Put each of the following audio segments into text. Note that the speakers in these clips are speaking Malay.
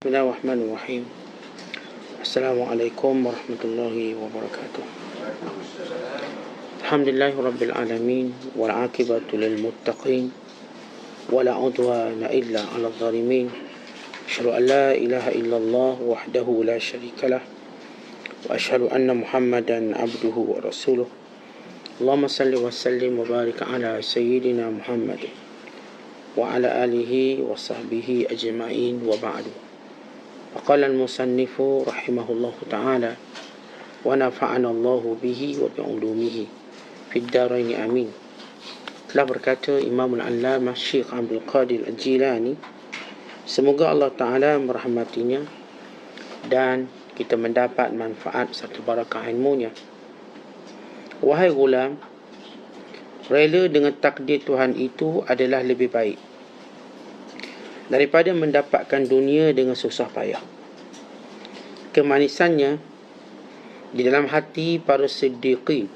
Bismillahirrahmanirrahim. Assalamualaikum warahmatullahi wabarakatuh. Alhamdulillahirabbil alamin wal aqibatu lil muttaqin wala udwana illa 'alal zalimin. Asyhadu an la ilaha illallah wahdahu la syarikalah wa asyhadu anna Muhammadan abduhu wa rasuluh. Allahumma salli wa sallim wa barik ala sayyidina Muhammad wa ala alihi wa sahbihi ajma'in wa ba'du. Qala al-musannifu rahimahullahu ta'ala wa nafa'ana Allahu bihi wa bi'ulumihi fid darain amin. Telah berkata Imam al-Allamah Syekh Abdul Qadir Al-Jilani, semoga Allah Ta'ala merahmatinya dan kita mendapat manfaat serta barakah ilmunya. Wahai gulam, rela dengan takdir Tuhan itu adalah lebih baik daripada mendapatkan dunia dengan susah payah. Kemanisannya di dalam hati para siddiqin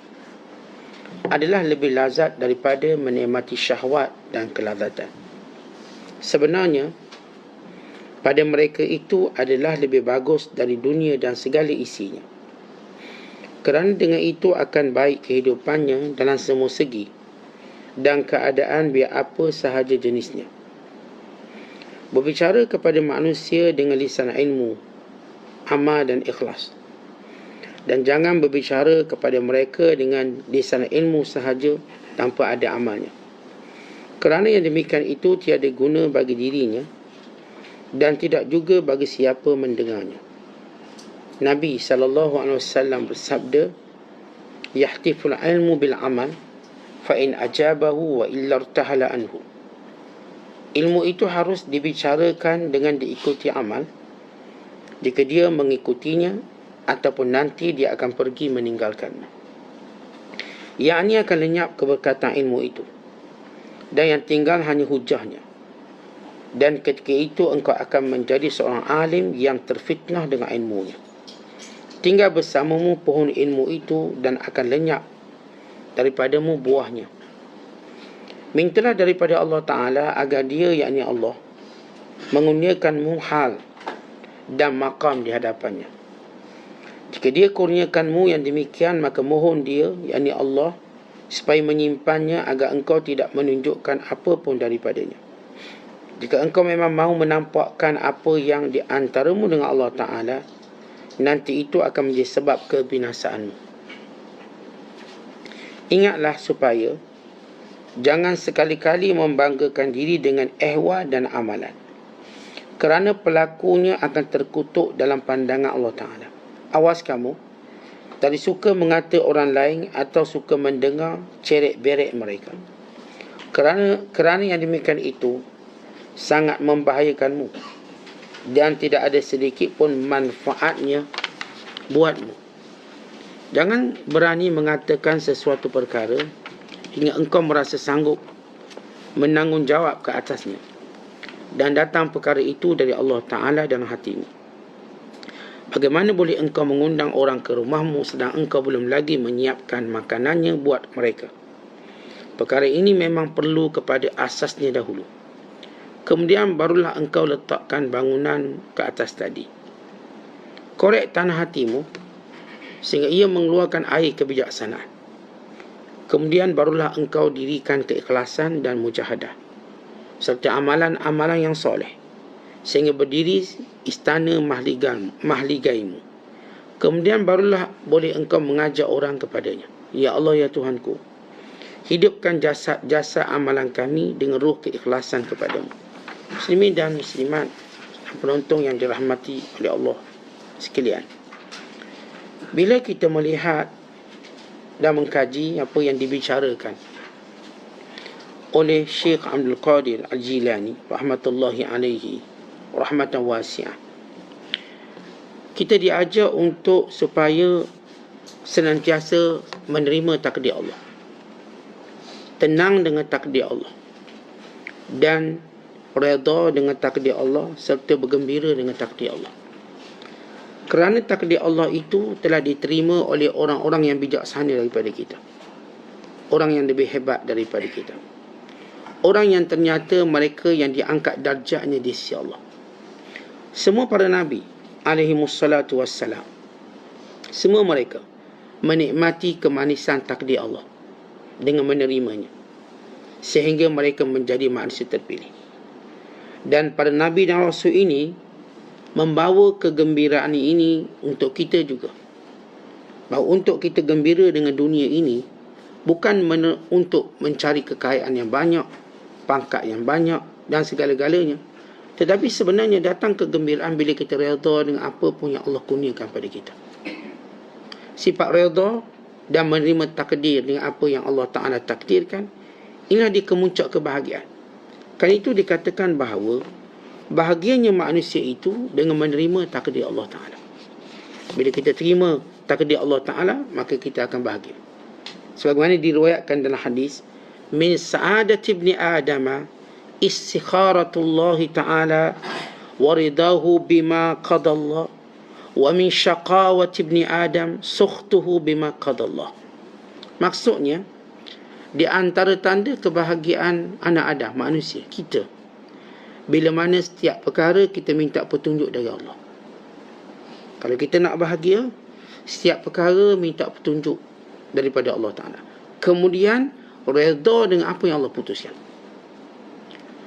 adalah lebih lazat daripada menikmati syahwat dan kelazatan. Sebenarnya pada mereka itu adalah lebih bagus dari dunia dan segala isinya, kerana dengan itu akan baik kehidupannya dalam semua segi dan keadaan biar apa sahaja jenisnya. Berbicara kepada manusia dengan lisan ilmu, amal dan ikhlas, dan jangan berbicara kepada mereka dengan lisan ilmu sahaja tanpa ada amalnya, kerana yang demikian itu tiada guna bagi dirinya dan tidak juga bagi siapa mendengarnya. Nabi SAW bersabda, yahtiful ilmu bil amal fa in ajabahu wa illa irtahala anhu. Ilmu itu harus dibicarakan dengan diikuti amal. Jika dia mengikutinya ataupun nanti dia akan pergi meninggalkannya. Yakni akan lenyap keberkatan ilmu itu, dan yang tinggal hanya hujahnya. Dan ketika itu engkau akan menjadi seorang alim yang terfitnah dengan ilmunya. Tinggal bersamamu pohon ilmu itu dan akan lenyap daripadamu buahnya. Mintalah daripada Allah Ta'ala agar dia, yakni Allah, mengurniakanmu hal dan maqam di hadapannya. Jika dia kurniakanmu yang demikian, maka mohon dia, yakni Allah, supaya menyimpannya agar engkau tidak menunjukkan apa pun daripadanya. Jika engkau memang mahu menampakkan apa yang di antaramu dengan Allah Ta'ala, nanti itu akan menjadi sebab kebinasaanmu. Ingatlah supaya jangan sekali-kali membanggakan diri dengan ehwal dan amalan, kerana pelakunya akan terkutuk dalam pandangan Allah Ta'ala. Awas kamu dari suka mengata orang lain atau suka mendengar cerek-berek mereka, kerana yang demikian itu sangat membahayakanmu dan tidak ada sedikit pun manfaatnya buatmu. Jangan berani mengatakan sesuatu perkara hingga engkau merasa sanggup menanggungjawab ke atasnya, dan datang perkara itu dari Allah Ta'ala dalam hatimu. Bagaimana boleh engkau mengundang orang ke rumahmu sedang engkau belum lagi menyiapkan makanannya buat mereka? Perkara ini memang perlu kepada asasnya dahulu, kemudian barulah engkau letakkan bangunan ke atas tadi. Korek tanah hatimu sehingga ia mengeluarkan air kebijaksanaan. Kemudian barulah engkau dirikan keikhlasan dan mujahadah serta amalan-amalan yang soleh, sehingga berdiri istana mahligaimu. Kemudian barulah boleh engkau mengajak orang kepadanya. Ya Allah, ya Tuhanku, hidupkan jasa amalan kami dengan ruh keikhlasan kepadamu. Muslimin dan muslimat, penonton yang dirahmati oleh Allah sekalian, bila kita melihat dan mengkaji apa yang dibicarakan oleh Syekh Abdul Qadir Al-Jilani rahmatullahi alaihi rahmatan wasi'ah, kita diajar untuk supaya senantiasa menerima takdir Allah, tenang dengan takdir Allah, dan redha dengan takdir Allah, serta bergembira dengan takdir Allah. Kerana takdir Allah itu telah diterima oleh orang-orang yang bijaksana daripada kita, orang yang lebih hebat daripada kita, orang yang ternyata mereka yang diangkat darjatnya di sisi Allah. Semua para nabi alaihimussalatu wassalam, semua mereka menikmati kemanisan takdir Allah dengan menerimanya, sehingga mereka menjadi manusia terpilih. Dan para nabi dan rasul ini membawa kegembiraan ini untuk kita juga, bahawa untuk kita gembira dengan dunia ini bukan untuk mencari kekayaan yang banyak, pangkat yang banyak dan segala-galanya, tetapi sebenarnya datang kegembiraan bila kita redha dengan apa pun yang Allah kurniakan pada kita. Sifat redha dan menerima takdir dengan apa yang Allah Ta'ala takdirkan, inilah dia kemuncak kebahagiaan. Kan itu dikatakan bahawa bahagianya manusia itu dengan menerima takdir Allah Ta'ala. Bila kita terima takdir Allah Ta'ala, maka kita akan bahagia. Sebagaimana diriwayatkan dalam hadis, min sa'adati ibni adama istikharatullah ta'ala wa ridahu bima qadallah, wa min syaqawati ibni adam sukhtuhu bima qadallah. Maksudnya, di antara tanda kebahagiaan anak Adam, manusia, kita, bila mana setiap perkara kita minta petunjuk dari Allah. Kalau kita nak bahagia, setiap perkara minta petunjuk daripada Allah Ta'ala. Kemudian redha dengan apa yang Allah putuskan.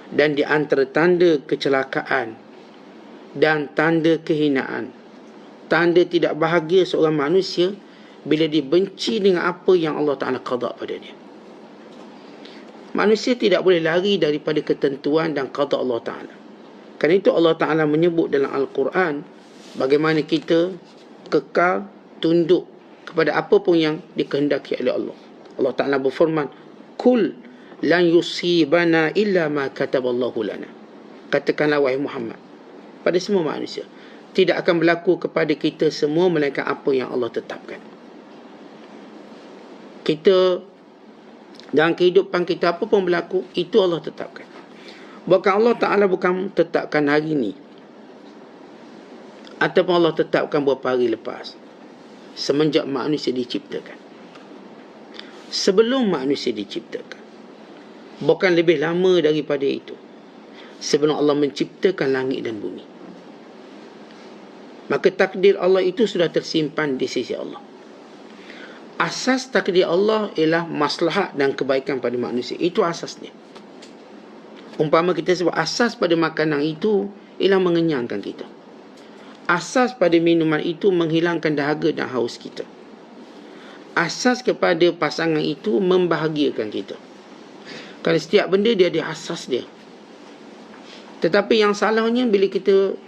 Dan di antara tanda kecelakaan dan tanda kehinaan, tanda tidak bahagia seorang manusia, bila dibenci dengan apa yang Allah Ta'ala qada pada dia. Manusia tidak boleh lari daripada ketentuan dan qada Allah Ta'ala. Kerana itu Allah Ta'ala menyebut dalam Al-Quran bagaimana kita kekal tunduk kepada apa pun yang dikehendaki oleh Allah. Allah Ta'ala berfirman, kul lan yusibana illa ma kataballahu lana. Katakanlah wahai Muhammad pada semua manusia, tidak akan berlaku kepada kita semua melainkan apa yang Allah tetapkan. Kita dalam kehidupan kita apa pun berlaku, itu Allah tetapkan. Bahkan Allah Ta'ala bukan tetapkan hari ini, ataupun Allah tetapkan beberapa hari lepas, semenjak manusia diciptakan. Sebelum manusia diciptakan, bukan lebih lama daripada itu, sebelum Allah menciptakan langit dan bumi, maka takdir Allah itu sudah tersimpan di sisi Allah. Asas takdir Allah ialah maslahat dan kebaikan pada manusia. Itu asasnya. Umpama kita sebut asas pada makanan itu ialah mengenyangkan kita. Asas pada minuman itu menghilangkan dahaga dan haus kita. Asas kepada pasangan itu membahagiakan kita. Kerana setiap benda dia ada asas dia. Tetapi yang salahnya bila kita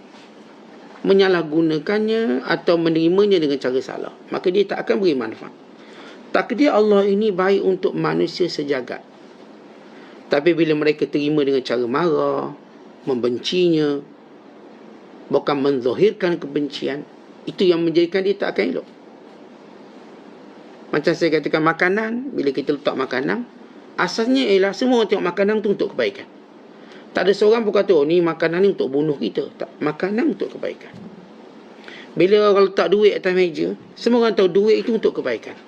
menyalahgunakannya atau menerimanya dengan cara salah, maka dia tak akan beri manfaat. Takdir Allah ini baik untuk manusia sejagat. Tapi bila mereka terima dengan cara marah, membencinya, bukan menzahirkan kebencian, itu yang menjadikan dia tak akan elok. Macam saya katakan makanan, bila kita letak makanan, asasnya ialah semua orang tengok makanan tu untuk kebaikan. Tak ada seorang pun kata, oh ni makanan ni untuk bunuh kita. Tak, makanan untuk kebaikan. Bila orang letak duit atas meja, semua orang tahu duit itu untuk kebaikan.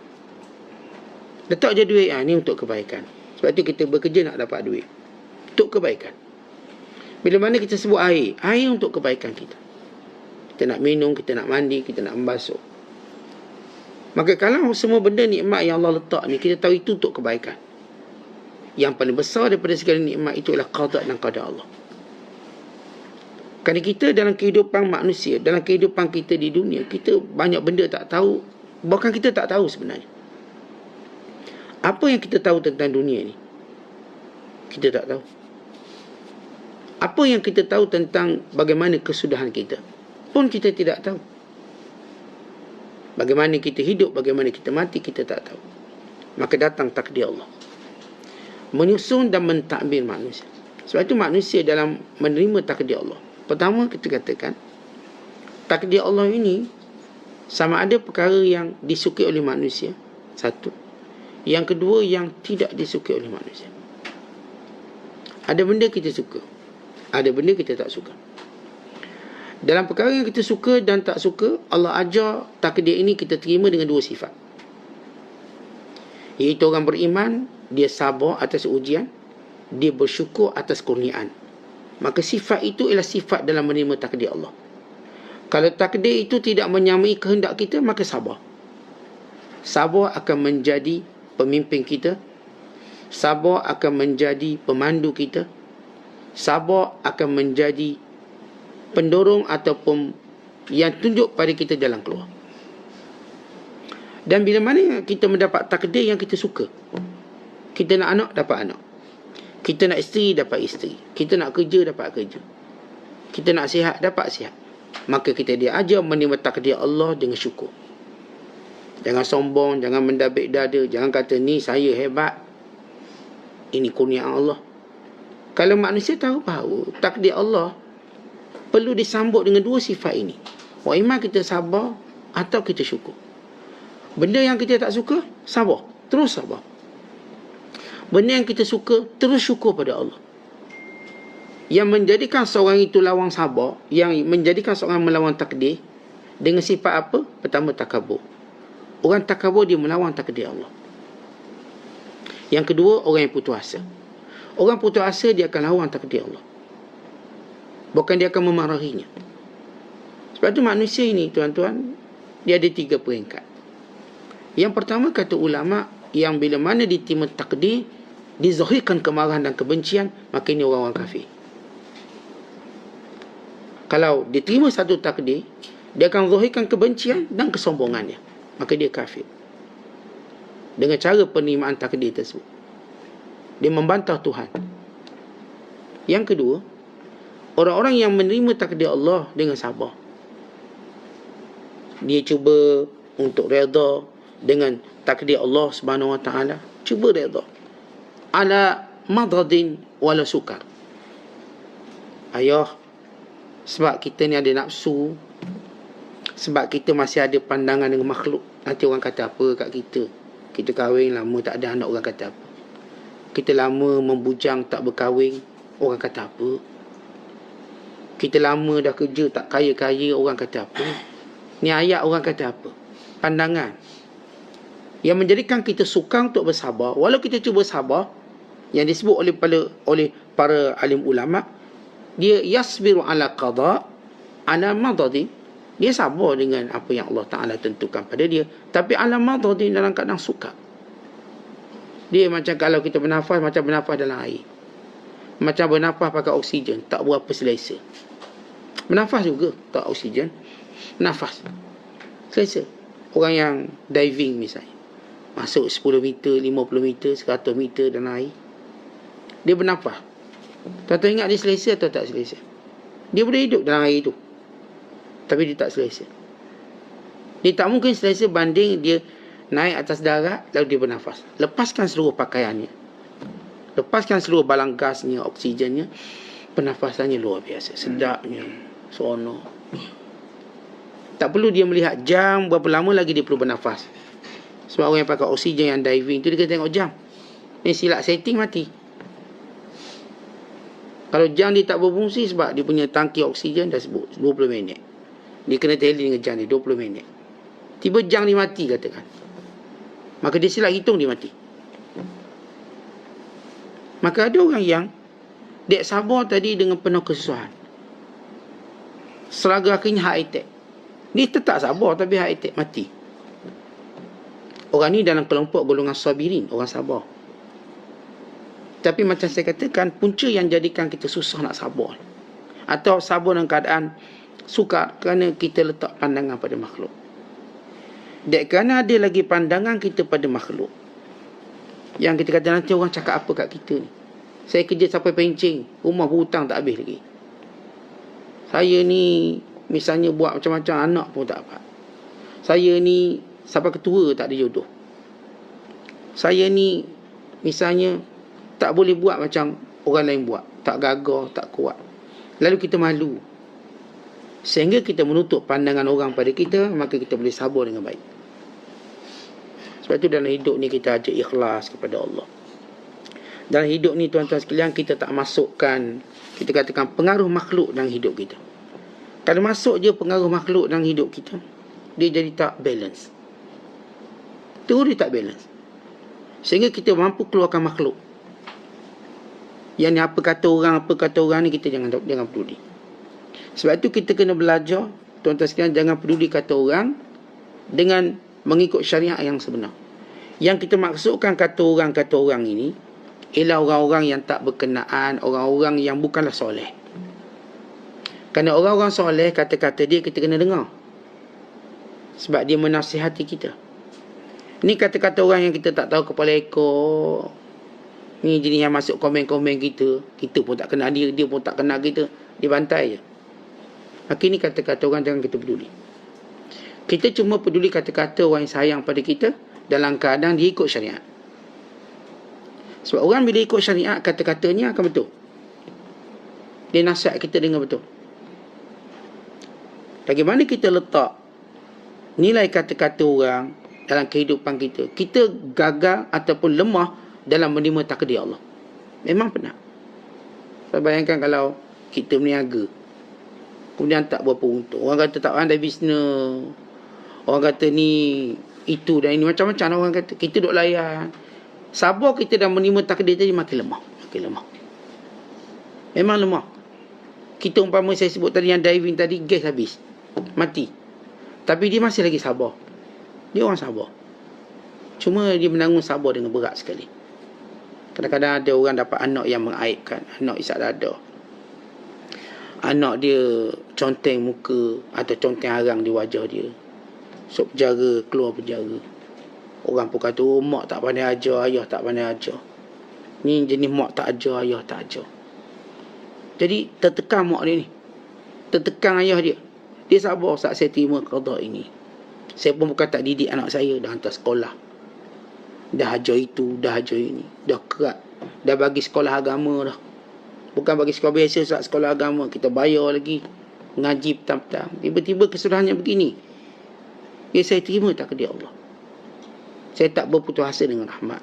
Letak je duit, ni untuk kebaikan. Sebab tu kita bekerja nak dapat duit. Untuk kebaikan. Bila mana kita sebut air, air untuk kebaikan kita. Kita nak minum, kita nak mandi, kita nak membasuh. Maka kalau semua benda nikmat yang Allah letak ni, kita tahu itu untuk kebaikan. Yang paling besar daripada segala nikmat itu adalah qada dan qadar Allah. Kerana kita dalam kehidupan manusia, dalam kehidupan kita di dunia, kita banyak benda tak tahu. Bahkan kita tak tahu sebenarnya. Apa yang kita tahu tentang dunia ni? Kita tak tahu. Apa yang kita tahu tentang bagaimana kesudahan kita? Pun kita tidak tahu. Bagaimana kita hidup, bagaimana kita mati, kita tak tahu. Maka datang takdir Allah, menyusun dan mentadbir manusia. Sebab itu manusia dalam menerima takdir Allah, pertama kita katakan, takdir Allah ini sama ada perkara yang disukai oleh manusia, satu. Yang kedua, yang tidak disukai oleh manusia. Ada benda kita suka, ada benda kita tak suka. Dalam perkara yang kita suka dan tak suka, Allah ajar takdir ini kita terima dengan dua sifat. Iaitu orang beriman, dia sabar atas ujian, dia bersyukur atas kurniaan. Maka sifat itu ialah sifat dalam menerima takdir Allah. Kalau takdir itu tidak menyamai kehendak kita, maka sabar. Sabar akan menjadi pemimpin kita. Sabar akan menjadi pemandu kita. Sabar akan menjadi pendorong ataupun yang tunjuk pada kita jalan keluar. Dan bila mana kita mendapat takdir yang kita suka, kita nak anak, dapat anak. Kita nak isteri, dapat isteri. Kita nak kerja, dapat kerja. Kita nak sihat, dapat sihat. Maka kita diajar menerima takdir Allah dengan syukur. Jangan sombong, jangan mendabik dada, jangan kata ni saya hebat. Ini kurnia Allah. Kalau manusia tahu bahawa takdir Allah perlu disambut dengan dua sifat ini. Wa imma kita sabar atau kita syukur. Benda yang kita tak suka, sabar. Terus sabar. Benda yang kita suka, terus syukur pada Allah. Yang menjadikan seorang itu lawang sabar, yang menjadikan seorang melawan takdir, dengan sifat apa? Pertama, takabur. Orang takabur, dia melawan takdir Allah. Yang kedua, orang yang putus asa. Orang putus asa, dia akan lawan takdir Allah. Bukan dia akan memarahinya. Sebab tu manusia ini, tuan-tuan, dia ada 3 peringkat. Yang pertama, kata ulama', yang bila mana diterima takdir, dizahirkan kemarahan dan kebencian, maka ini orang-orang kafir. Kalau diterima satu takdir, dia akan zahirkan kebencian dan kesombongannya, maka dia kafir. Dengan cara penerimaan takdir tersebut, dia membantah Tuhan. Yang kedua, orang-orang yang menerima takdir Allah dengan sabar. Dia cuba untuk redha dengan takdir Allah Subhanahu Wa Taala. Cuba redha ala madadin wala sukar. Ayah, sebab kita ni ada nafsu, sebab kita masih ada pandangan dengan makhluk. Nanti orang kata apa kat kita? Kita kahwin lama tak ada anak, orang kata apa? Kita lama membujang tak berkahwin, orang kata apa? Kita lama dah kerja tak kaya-kaya, orang kata apa? Ni ayat orang kata apa? Pandangan. Yang menjadikan kita sukar untuk bersabar. Walau kita cuba sabar, yang disebut oleh para alim ulama', dia yasbiru ala qada' ala madadi. Dia sabar dengan apa yang Allah Ta'ala tentukan pada dia. Tapi ala madadi, dalam keadaan sukar. Dia macam kalau kita bernafas, macam bernafas dalam air. Macam bernafas pakai oksigen, tak berapa selesa. Bernafas juga, tak oksigen. Nafas, selesa. Orang yang diving misalnya, masuk 10 meter, 50 meter, 100 meter dalam air, dia bernafas. Tuan-tuan ingat dia selesa atau tak selesa? Dia boleh hidup dalam air itu, tapi dia tak selesa. Dia tak mungkin selesa banding dia naik atas darat lalu dia bernafas. Lepaskan seluruh pakaiannya, lepaskan seluruh balang gasnya, oksigennya, pernafasannya luar biasa, sedapnya, seronok. Tak perlu dia melihat jam, berapa lama lagi dia perlu bernafas. Sebab orang yang pakai oksigen, yang diving tu, dia kena tengok jam. Ni silap setting, mati. Kalau jam dia tak berfungsi, sebab dia punya tangki oksigen dah sebut 20 minit. Dia kena tally dengan jam dia 20 minit. Tiba jam dia mati katakan, maka dia silap hitung, dia mati. Maka ada orang yang dia sabar tadi dengan penuh kesusahan, selaga akhirnya heart attack. Dia tetap sabar tapi heart attack, mati. Orang ni dalam kelompok golongan sabirin, orang sabar. Tapi macam saya katakan, punca yang jadikan kita susah nak sabar, atau sabar dalam keadaan sukar, kerana kita letak pandangan pada makhluk. Dan kerana ada lagi pandangan kita pada makhluk, yang kita kata nanti orang cakap apa kat kita ni. Saya kerja sampai pencing, rumah berhutang tak habis lagi. Saya ni misalnya buat macam-macam, anak pun tak dapat. Saya ni sampai ketua tak ada jodoh. Saya ni misalnya tak boleh buat macam orang lain buat, tak gagah, tak kuat. Lalu kita malu, sehingga kita menutup pandangan orang pada kita, maka kita boleh sabar dengan baik. Sebab itu dalam hidup ni kita ajak ikhlas kepada Allah. Dalam hidup ni tuan-tuan sekalian, kita tak masukkan, kita katakan, pengaruh makhluk dalam hidup kita. Kalau masuk je pengaruh makhluk dalam hidup kita, dia jadi tak balance. Terus dia tak balance, sehingga kita mampu keluarkan makhluk. Yang ni apa kata orang ni kita jangan peduli. Sebab itu kita kena belajar tuan-tuan sekalian, jangan peduli kata orang dengan mengikut syariat yang sebenar. Yang kita maksudkan kata orang ini ialah orang-orang yang tak berkenaan, orang-orang yang bukanlah soleh. Kerana orang-orang soleh, kata-kata dia kita kena dengar. Sebab dia menasihati kita. Ni kata-kata orang yang kita tak tahu kepala ekor. Ni jenis yang masuk komen-komen kita. Kita pun tak kenal dia, dia pun tak kenal kita. Dia bantai je. Maka ni kata-kata orang jangan kita peduli. Kita cuma peduli kata-kata orang yang sayang pada kita dalam keadaan dia ikut syariat. Sebab orang bila ikut syariat, kata-katanya akan betul. Dia nasihat kita dengan betul. Bagaimana kita letak nilai kata-kata orang dalam kehidupan kita, kita gagal ataupun lemah dalam menerima takdir Allah. Memang pernah. Bayangkan kalau kita berniaga, kemudian tak berapa untung. Orang kata tak pandai bisnes. Orang kata ni, itu dan ini. Macam-macam orang kata. Kita duk layan. Sabar kita dah menerima takdir tadi makin lemah. Makin lemah. Memang lemah. Kita umpama saya sebut tadi yang diving tadi, gas habis. Mati. Tapi dia masih lagi sabar. Dia orang sabar. Cuma dia menanggung sabar dengan berat sekali. Kadang-kadang ada orang dapat anak yang mengaibkan. Anak isak dada. Anak dia conteng muka atau conteng arang di wajah dia. So penjara, keluar penjara. Orang pun kata, oh mak tak pandai ajar, ayah tak pandai ajar. Ni jenis mak tak ajar, ayah tak ajar. Jadi tertekan mak dia ni. Tertekan ayah dia. Dia sabar saat saya terima qada ini. Saya pun bukan tak didik anak saya, dah hantar sekolah. Dah ajar itu, dah ajar ini. Dah kerat. Dah bagi sekolah agama dah. Bukan bagi sekolah biasa, saat sekolah agama. Kita bayar lagi. Ngaji petang-petang. Tiba-tiba kesudahannya begini. Ya saya terima takdir Allah. Saya tak berputus asa dengan rahmat.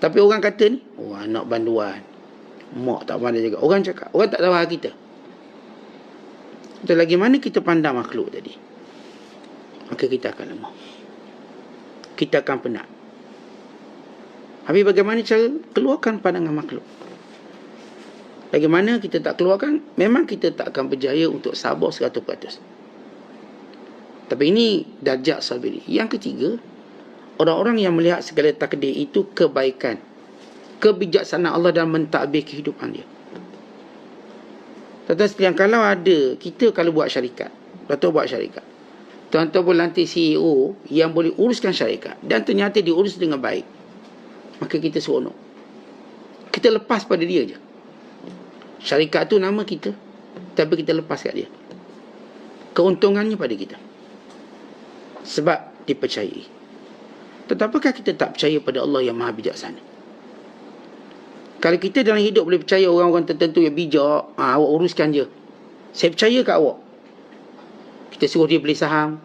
Tapi orang kata ni, oh anak banduan. Mak tak pandai jaga. Orang cakap, orang tak tahu hal kita. Dan lagi mana kita pandang makhluk tadi, maka kita akan lemah. Kita akan penat. Habis bagaimana cara keluarkan pandangan makhluk? Bagaimana kita tak keluarkan, memang kita tak akan berjaya untuk sabar 100%. Tapi ini darjat sabiri. Yang ketiga, orang-orang yang melihat segala takdir itu kebaikan, kebijaksanaan Allah dalam mentadbir kehidupan dia. Tuan-tuan sekalian, kalau ada, kita kalau buat syarikat, tuan-tuan buat syarikat, tuan-tuan boleh lantik CEO yang boleh uruskan syarikat dan ternyata diurus dengan baik, maka kita seronok. Kita lepas pada dia je. Syarikat tu nama kita, tapi kita lepas kat dia. Keuntungannya pada kita. Sebab dipercayai. Tetapakah kita tak percaya pada Allah yang maha bijaksana? Kalau kita dalam hidup boleh percaya orang-orang tertentu yang bijak, awak uruskan je. Saya percaya kat awak. Kita suruh dia beli saham.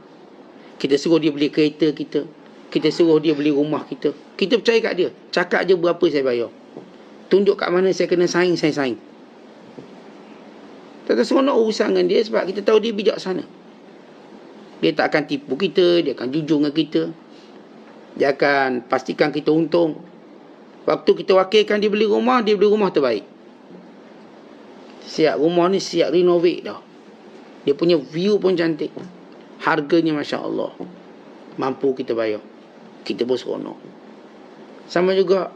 Kita suruh dia beli kereta kita. Kita suruh dia beli rumah kita. Kita percaya kat dia. Cakap je berapa saya bayar. Tunjuk kat mana saya kena saing, saya saing. Tak seronok urusan dengan dia sebab kita tahu dia bijaksana. Dia tak akan tipu kita. Dia akan jujur dengan kita. Dia akan pastikan kita untung. Waktu kita wakilkan dia beli rumah terbaik. Siap rumah ni siap renovate dah. Dia punya view pun cantik. Harganya Masya Allah. Mampu kita bayar. Kita pun seronok. Sama juga.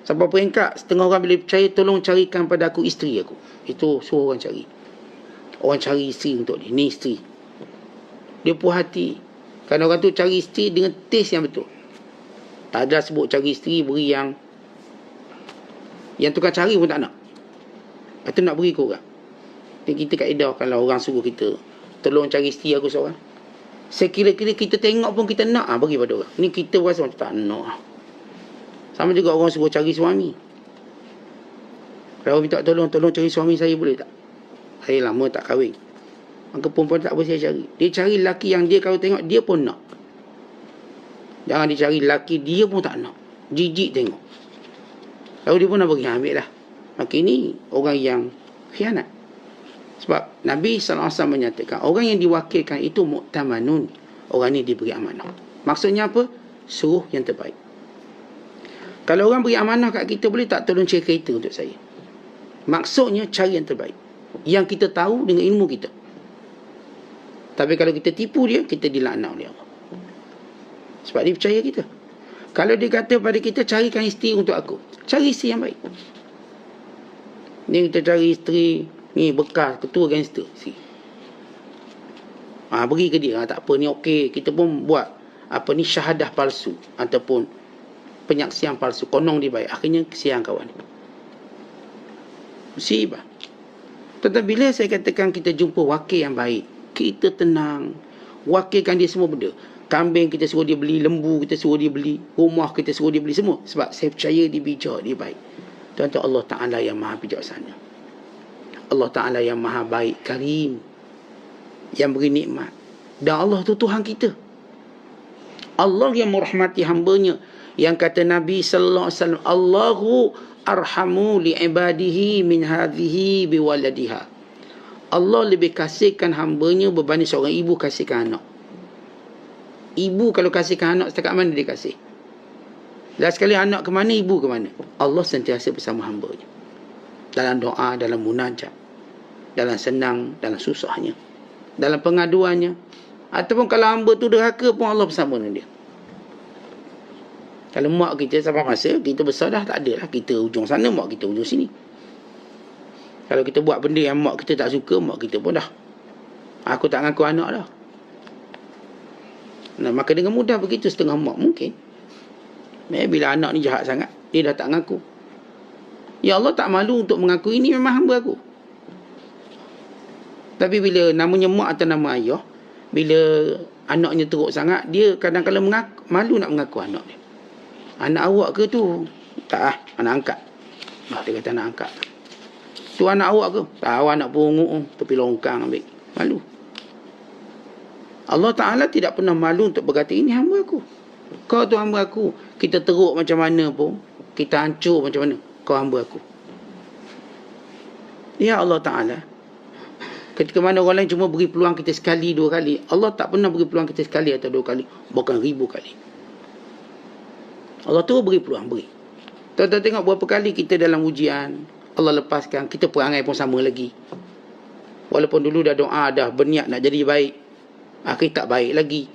Sampai peringkat setengah orang bila percaya, tolong carikan pada aku isteri aku. Itu suruh orang cari. Orang cari isteri untuk dia. Ni isteri. Dia puas hati. Kerana orang tu cari isteri dengan taste yang betul. Tak ada sebut cari isteri beri yang tukang cari pun tak nak. Lepas tu nak beri ke orang. Dan kita kaedah kalau orang suruh kita, tolong cari isteri aku seorang. Sekira-kira kita tengok pun kita nak bagi pada orang. Ni kita rasa macam tak nak. Sama juga orang suruh cari suami. Kalau minta tolong cari suami saya boleh tak? Saya lama tak kahwin. Maka perempuan tak boleh saya cari. Dia cari lelaki yang dia kalau tengok dia pun nak. Jangan dia cari lelaki dia pun tak nak. Jijik tengok. Lalu dia pun nak bagi ambil lah. Maka ini orang yang khianat. Sebab Nabi SAW menyatakan orang yang diwakilkan itu mu'tamanun. Orang ni diberi amanah. Maksudnya apa? Suruh yang terbaik. Kalau orang beri amanah kat kita, boleh tak tolong cari kereta untuk saya? Maksudnya cari yang terbaik. Yang kita tahu dengan ilmu kita. Tapi kalau kita tipu dia, kita dilaknat oleh Allah. Sebab dia percaya kita. Kalau dia kata pada kita, carikan isteri untuk aku, cari isteri yang baik. Ni kita cari isteri, ni bekas ketua gangster. Beri ke dia, tak apa ni okey. Kita pun buat syahadah palsu ataupun penyaksian palsu. Konong dia baik. Akhirnya kesian kawan. Musibah. Tetapi bila saya katakan kita jumpa wakil yang baik, kita tenang. Wakilkan dia semua benda. Kambing kita suruh dia beli, lembu kita suruh dia beli, rumah kita suruh dia beli, semua. Sebab saya percaya dia bijak, dia baik. Tuan-tuan, Allah Ta'ala yang maha bijaksana. Allah Ta'ala yang maha baik, karim, yang beri nikmat. Dan Allah tu Tuhan kita. Allah yang merahmati hambanya. Yang kata Nabi sallallahu alaihi wasallam, Allahu arhamu li ibadihi min hadhihi biwaladiha. Allah lebih kasihkan hambanya berbanding seorang ibu kasihkan anak. Ibu kalau kasihkan anak, setakat mana dia kasih? Dan sekali anak ke mana, ibu ke mana? Allah sentiasa bersama hambanya. Dalam doa, dalam munajat, dalam senang, dalam susahnya, dalam pengaduannya. Ataupun kalau hamba tu derhaka pun, Allah bersama dengan dia. Kalau mak kita sampai masa kita besar dah, tak ada lah. Kita ujung sana, mak kita ujung sini. Kalau kita buat benda yang mak kita tak suka, mak kita pun dah, aku tak ngaku anak dah. Nah, maka dengan mudah begitu setengah mak mungkin. Bila anak ni jahat sangat, dia dah tak ngaku. Ya Allah, tak malu untuk mengaku ini memang hamba aku. Tapi bila namanya mak atau nama ayah, bila anaknya teruk sangat, dia kadang-kadang malu nak mengaku anak dia. Anak awak ke tu? Tak, anak angkat. Dia kata anak angkat. Tu anak awak ke? Tahu anak punguk, tepi longkang ambil. Malu. Allah Ta'ala tidak pernah malu untuk berkata, ini hamba aku. Kau tu hamba aku. Kita teruk macam mana pun, kita hancur macam mana, kau hamba aku. Ya Allah Ta'ala, ketika mana orang lain cuma beri peluang kita sekali, dua kali, Allah tak pernah beri peluang kita sekali atau dua kali, bahkan 1000 kali. Allah terus beri peluang, beri. Tuan-tuan tengok berapa kali kita dalam ujian, Allah lepaskan, kita perangai pun sama lagi. Walaupun dulu dah doa, dah berniat nak jadi baik, akhir tak baik lagi.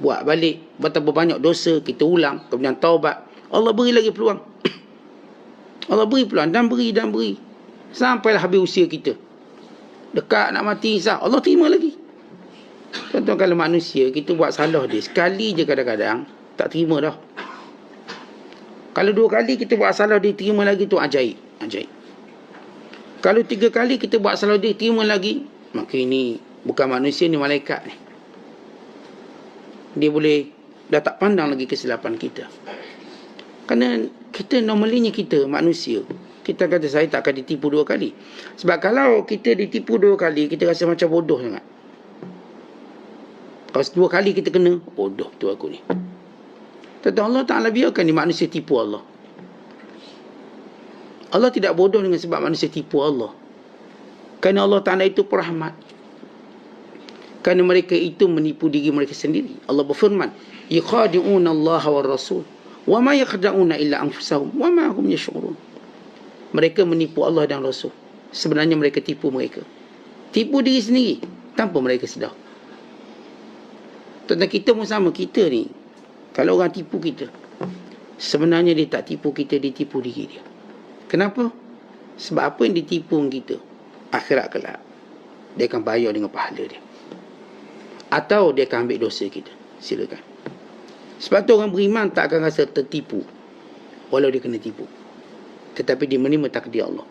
Buat balik, betapa banyak dosa, kita ulang, kemudian taubat. Allah beri lagi peluang. Allah beri peluang, dan beri. Sampailah habis usia kita. Dekat nak mati, Allah terima lagi. Tuan-tuan, kalau manusia, kita buat salah dia sekali je kadang-kadang, tak terima dah. Kalau 2 kali kita buat salah dia terima lagi, tu ajaib. Kalau 3 kali kita buat salah dia terima lagi, maka ini bukan manusia, ni malaikat ni. Dia boleh dah tak pandang lagi kesilapan kita. Kerana kita normalinya, kita manusia, kita kata saya tak akan ditipu 2 kali. Sebab kalau kita ditipu 2 kali, kita rasa macam bodoh sangat. Kalau 2 kali kita kena, bodoh tu aku ni. Tetapi Allah Ta'ala biarkan ni manusia tipu Allah. Allah tidak bodoh dengan sebab manusia tipu Allah. Kerana Allah Ta'ala itu perahmat. Kerana mereka itu menipu diri mereka sendiri. Allah berfirman, yukhadi'una Allah wa rasul, wa ma yakhda'una illa anfusahum, wa ma hum yash'urun. Mereka menipu Allah dan Rasul. Sebenarnya mereka tipu mereka. Tipu diri sendiri tanpa mereka sedar. Tentang kita pun sama, kita ni, kalau orang tipu kita, sebenarnya dia tak tipu kita, dia tipu diri dia. Kenapa? Sebab apa yang ditipu kita, akhirat kelak, dia akan bayar dengan pahala dia. Atau dia akan ambil dosa kita. Silakan. Sebab tu orang beriman tak akan rasa tertipu walau dia kena tipu. Tetapi dia menerima takdir Allah.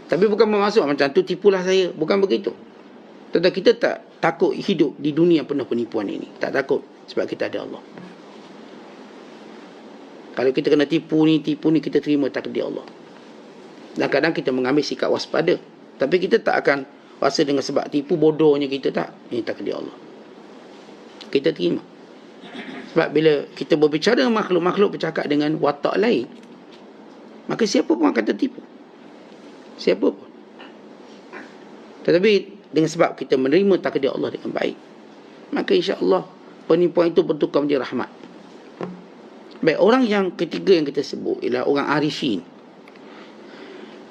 Tapi bukan bermaksud macam tu tipulah saya. Bukan begitu. Tetapi kita tak takut hidup di dunia penuh penipuan ini. Tak takut. Sebab kita ada Allah. Kalau kita kena tipu ni, kita terima takdir Allah. Dan kadang kita mengambil sikap waspada. Tapi kita tak akan rasa dengan sebab tipu bodohnya kita, tak. Ini takdir Allah. Kita terima. Sebab bila kita berbicara dengan makhluk bercakap dengan watak lain, maka siapa pun akan tertipu. Siapa pun. Tetapi dengan sebab kita menerima takdir Allah dengan baik, maka insya-Allah penipuan itu bertukar menjadi rahmat. Baik, orang yang ketiga yang kita sebut ialah orang arifin.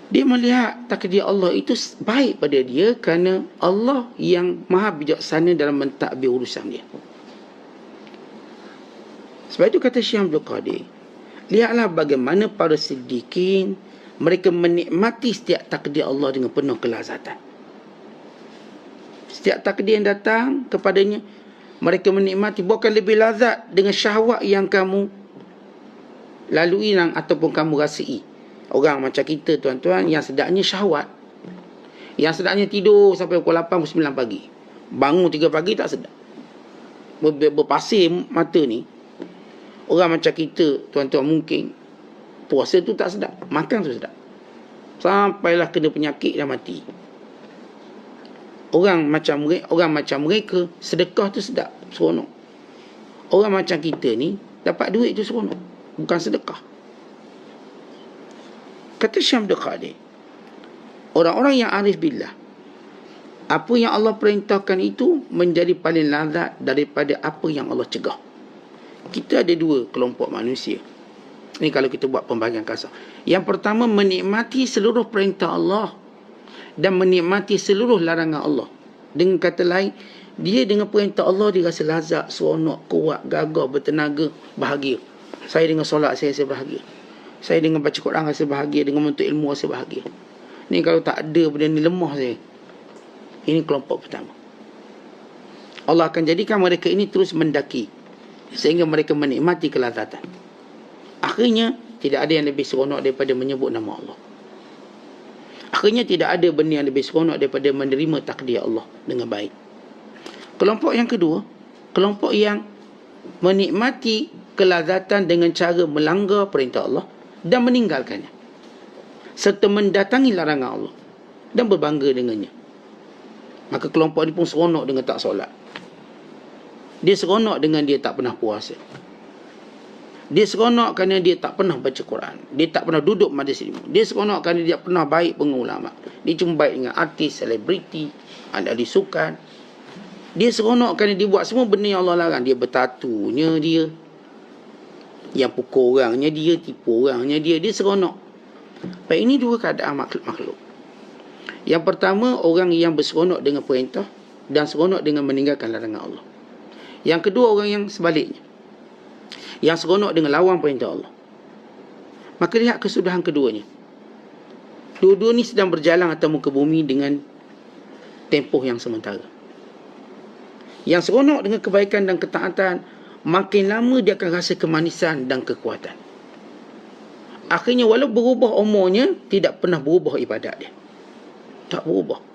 Dia melihat takdir Allah itu baik pada dia kerana Allah yang maha bijaksana dalam mentadbir urusan dia. Sebab itu kata Syekh Abdul Qadir, lihatlah bagaimana para siddiqin mereka menikmati setiap takdir Allah dengan penuh kelazatan. Setiap takdir yang datang kepadanya, mereka menikmati, bukan lebih lazat dengan syahwat yang kamu lalui ataupun kamu rasai. Orang macam kita tuan-tuan, yang sedapnya syahwat, yang sedapnya tidur sampai pukul 8, pukul 9 pagi, bangun 3 pagi tak sedap, berpasir mata ni. Orang macam kita tuan-tuan, mungkin puasa tu tak sedap, makan tu sedap, sampailah kena penyakit dan mati. Orang macam mereka sedekah tu sedap, seronok. Orang macam kita ni dapat duit tu seronok, bukan sedekah. Kata Syekh Abdul Qadir, orang-orang yang arif billah, apa yang Allah perintahkan itu menjadi paling lazat daripada apa yang Allah cegah. Kita ada dua kelompok manusia. Ini kalau kita buat pembahagian kasar. Yang pertama, menikmati seluruh perintah Allah dan menikmati seluruh larangan Allah. Dengan kata lain, dia dengan perintah Allah dia rasa lazat, seronok, kuat, gagah, bertenaga, bahagia. Saya dengan solat saya bahagia. Saya dengan baca Quran rasa bahagia, dengan menuntut ilmu rasa bahagia. Ni kalau tak ada benda ni, lemah saya. Ini kelompok pertama. Allah akan jadikan mereka ini terus mendaki sehingga mereka menikmati kelazatan. Akhirnya tidak ada yang lebih seronok daripada menyebut nama Allah. Akhirnya tidak ada benda yang lebih seronok daripada menerima takdir Allah dengan baik. Kelompok yang kedua, kelompok yang menikmati kelazatan dengan cara melanggar perintah Allah dan meninggalkannya, serta mendatangi larangan Allah dan berbangga dengannya. Maka kelompok ini pun seronok dengan tak solat. Dia seronok dengan dia tak pernah puasa. Dia seronok kerana dia tak pernah baca Quran. Dia tak pernah duduk majlis ilmu. Dia seronok kerana dia pernah baik dengan ulama. Dia cuma baik dengan artis, selebriti, ahli sukan. Dia seronok kerana dia buat semua benda yang Allah larang. Dia bertatunya dia, yang pukul orangnya dia, tipu orangnya dia. Dia seronok. Baik, ini dua keadaan makhluk. Yang pertama, orang yang berseronok dengan perintah dan seronok dengan meninggalkan larangan Allah. Yang kedua, orang yang sebaliknya, yang seronok dengan lawan perintah Allah. Maka lihat kesudahan keduanya. Dua-dua ni sedang berjalan atas muka bumi dengan tempoh yang sementara. Yang seronok dengan kebaikan dan ketaatan, makin lama dia akan rasa kemanisan dan kekuatan. Akhirnya walau berubah umurnya, tidak pernah berubah ibadat dia. Tak berubah.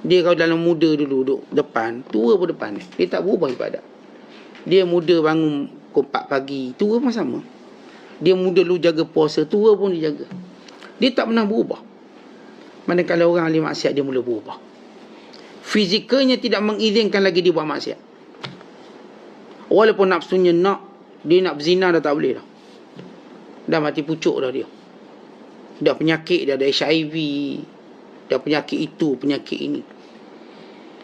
Dia kalau dalam muda dulu duduk depan, tua pun depan dia. Dia tak berubah ibadat. Dia muda bangun pukul 4 pagi, tua pun sama. Dia muda dulu jaga puasa, tua pun dia jaga. Dia tak pernah berubah. Manakala orang ahli maksiat dia mula berubah. Fizikalnya tidak mengizinkan lagi dia buat maksiat. Walaupun nafsunya nak, dia nak berzina dah tak boleh dah. Dah mati pucuk dah dia. Dah penyakit, dah ada HIV, dah penyakit itu, penyakit ini.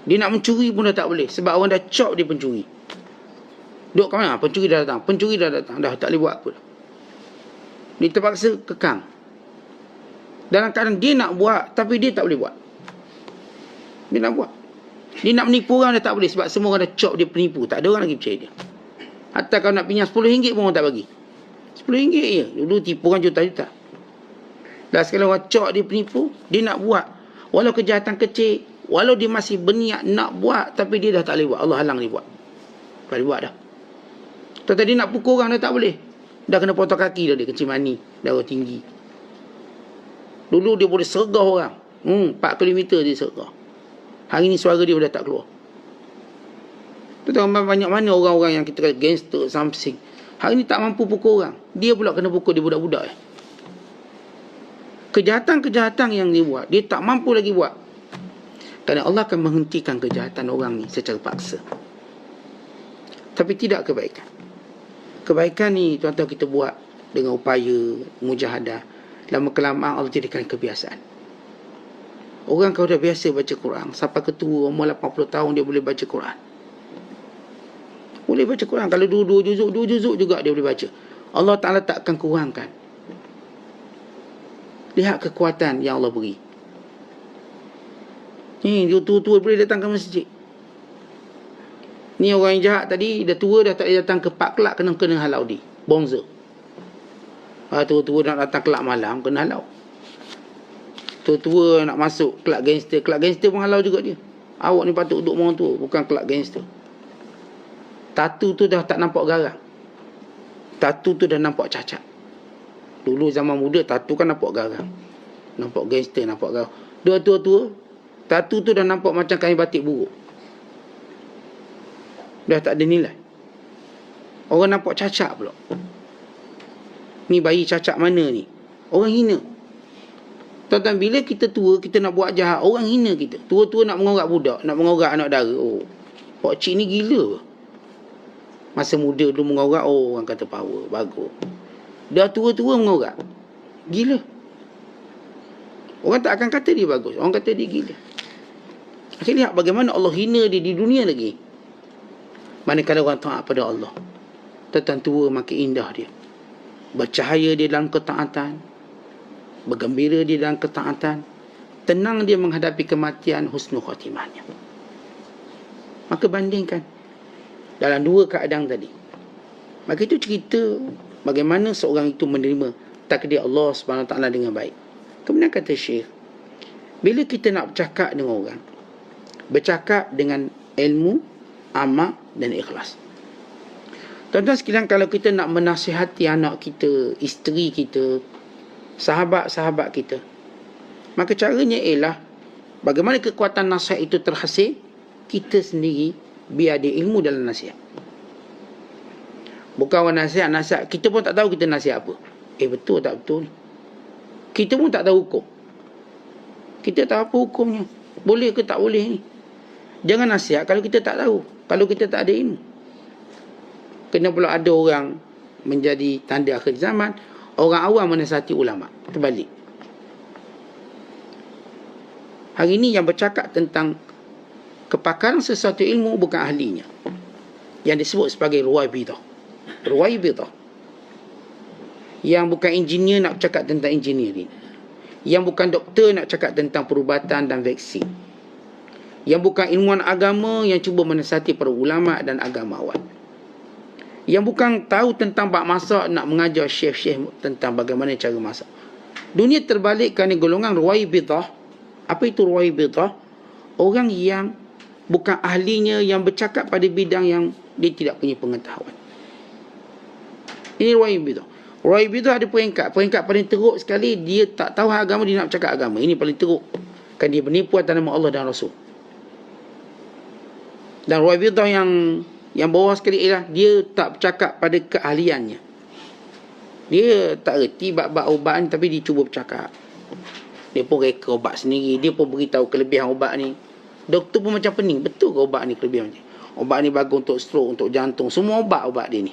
Dia nak mencuri pun dah tak boleh, sebab orang dah cop dia pencuri. Duduk kat mana? Pencuri dah datang. Pencuri dah datang. Dah tak boleh buat apa dah. Dia terpaksa kekang. Dalam keadaan dia nak buat, tapi dia tak boleh buat. Dia nak buat. Dia nak menipu orang dah tak boleh, sebab semua orang dah cop dia penipu. Tak ada orang lagi percaya dia. Hatta kalau nak pinjam RM10 pun orang tak bagi. RM10 je. Dulu tipu orang juta-juta. Dah sekali orang cop dia penipu, dia nak buat. Walau kejahatan kecil, walau dia masih berniat nak buat, tapi dia dah tak boleh buat. Allah halang dia buat. Tak boleh buat dah. Tadi nak pukul orang dah tak boleh. Dah kena potong kaki dah dia, kencing mani, darah tinggi. Dulu dia boleh sergah orang. 4 km dia sergah. Hari ni suara dia dah tak keluar. Tu tahu banyak mana orang-orang yang kita kata gangster, something. Hari ni tak mampu pukul orang. Dia pula kena pukul dia budak-budak. Kejahatan-kejahatan yang dia buat, dia tak mampu lagi buat. Kerana Allah akan menghentikan kejahatan orang ni secara paksa. Tapi tidak kebaikan. Kebaikan ni tuan-tuan kita buat dengan upaya mujahadah. Lama kelamaan Allah jadikan kebiasaan. Orang kalau dah biasa baca Quran, sampai ketua umur 80 tahun dia boleh baca Quran. Boleh baca Quran. Kalau dua juzuk juga dia boleh baca. Allah Ta'ala tak akan kurangkan. Lihat kekuatan yang Allah beri. Ni dia tua-tua boleh datang ke masjid. Ni orang yang jahat tadi, dah tua dah tak boleh datang ke Park Kelab, kena halau dia. Bonzer. Tua-tua nak datang kelab malam, kena halau. Tua-tua nak masuk kelab gangster pun halau juga dia. Awak ni patut duduk orang tua, bukan kelab gangster. Tatu tu dah tak nampak garang. Tatu tu dah nampak cacat. Dulu zaman muda tatu kan nampak garang. Nampak gangster, nampak garang. Dua tua-tua, tatu tu dah nampak macam kain batik buruk. Dah tak ada nilai. Orang nampak cacat pula. Ni bayi cacat mana ni? Orang hina. Tuan-tuan, bila kita tua, kita nak buat jahat, orang hina kita. Tua-tua nak mengorak budak, nak mengorak anak dara. Oh, pak cik ni gila. Masa muda dulu mengorak, oh orang kata power, bagus. Dah tua-tua mengorak, gila. Orang tak akan kata dia bagus, orang kata dia gila. Kita lihat bagaimana Allah hina dia di dunia lagi. Manakala orang taat pada Allah, tuan tua makin indah dia. Bercahaya dia dalam ketaatan, bergembira dia dalam ketaatan, tenang dia menghadapi kematian, husnul khatimahnya. Maka bandingkan dalam dua keadaan tadi. Maka itu cerita bagaimana seorang itu menerima takdir Allah SWT dengan baik. Kemudian kata Syekh, bila kita nak bercakap dengan orang, bercakap dengan ilmu, amak dan ikhlas. Tuan-tuan sekalian, kalau kita nak menasihati anak kita, isteri kita, sahabat-sahabat kita, maka caranya ialah bagaimana kekuatan nasihat itu terhasil, kita sendiri biar ada ilmu dalam nasihat. Bukan orang nasihat, kita pun tak tahu kita nasihat apa. Betul tak betul? Kita pun tak tahu hukum. Kita tahu apa hukumnya, boleh ke tak boleh ni. Jangan nasihat kalau kita tak tahu, kalau kita tak ada ilmu. Kena pula ada orang menjadi tanda akhir zaman, orang awam menasihati ulama. Terbalik. Hari ini yang bercakap tentang kepakaran sesuatu ilmu bukan ahlinya, yang disebut sebagai ruwaibidah. Ruwaibidah. Yang bukan engineer nak bercakap tentang engineering. Yang bukan doktor nak cakap tentang perubatan dan vaksin. Yang bukan ilmuwan agama yang cuba menasihati para ulama dan agamawan. Yang bukan tahu tentang bab masak nak mengajar chef-chef tentang bagaimana cara masak. Dunia terbalik kerana golongan ruwaibidah. Apa itu ruwaibidah? Orang yang bukan ahlinya, yang bercakap pada bidang yang dia tidak punya pengetahuan. Ini ruwaibidah. Ruwaibidah ada peringkat. Peringkat paling teruk sekali, dia tak tahu agama, dia nak bercakap agama. Ini paling teruk. Kan dia bernipu atas nama Allah dan Rasul. Dan ruwaibidah yang bawah sekali ialah dia tak bercakap pada keahliannya. Dia tak reti bab-bab ubat ni, tapi dia cuba bercakap. Dia pun reka ubat sendiri, dia pun beritahu kelebihan ubat ni. Doktor pun macam pening, betul ke ubat ni kelebihan macam ni? Ubat ni bagus untuk stroke, untuk jantung, semua ubat dia ni.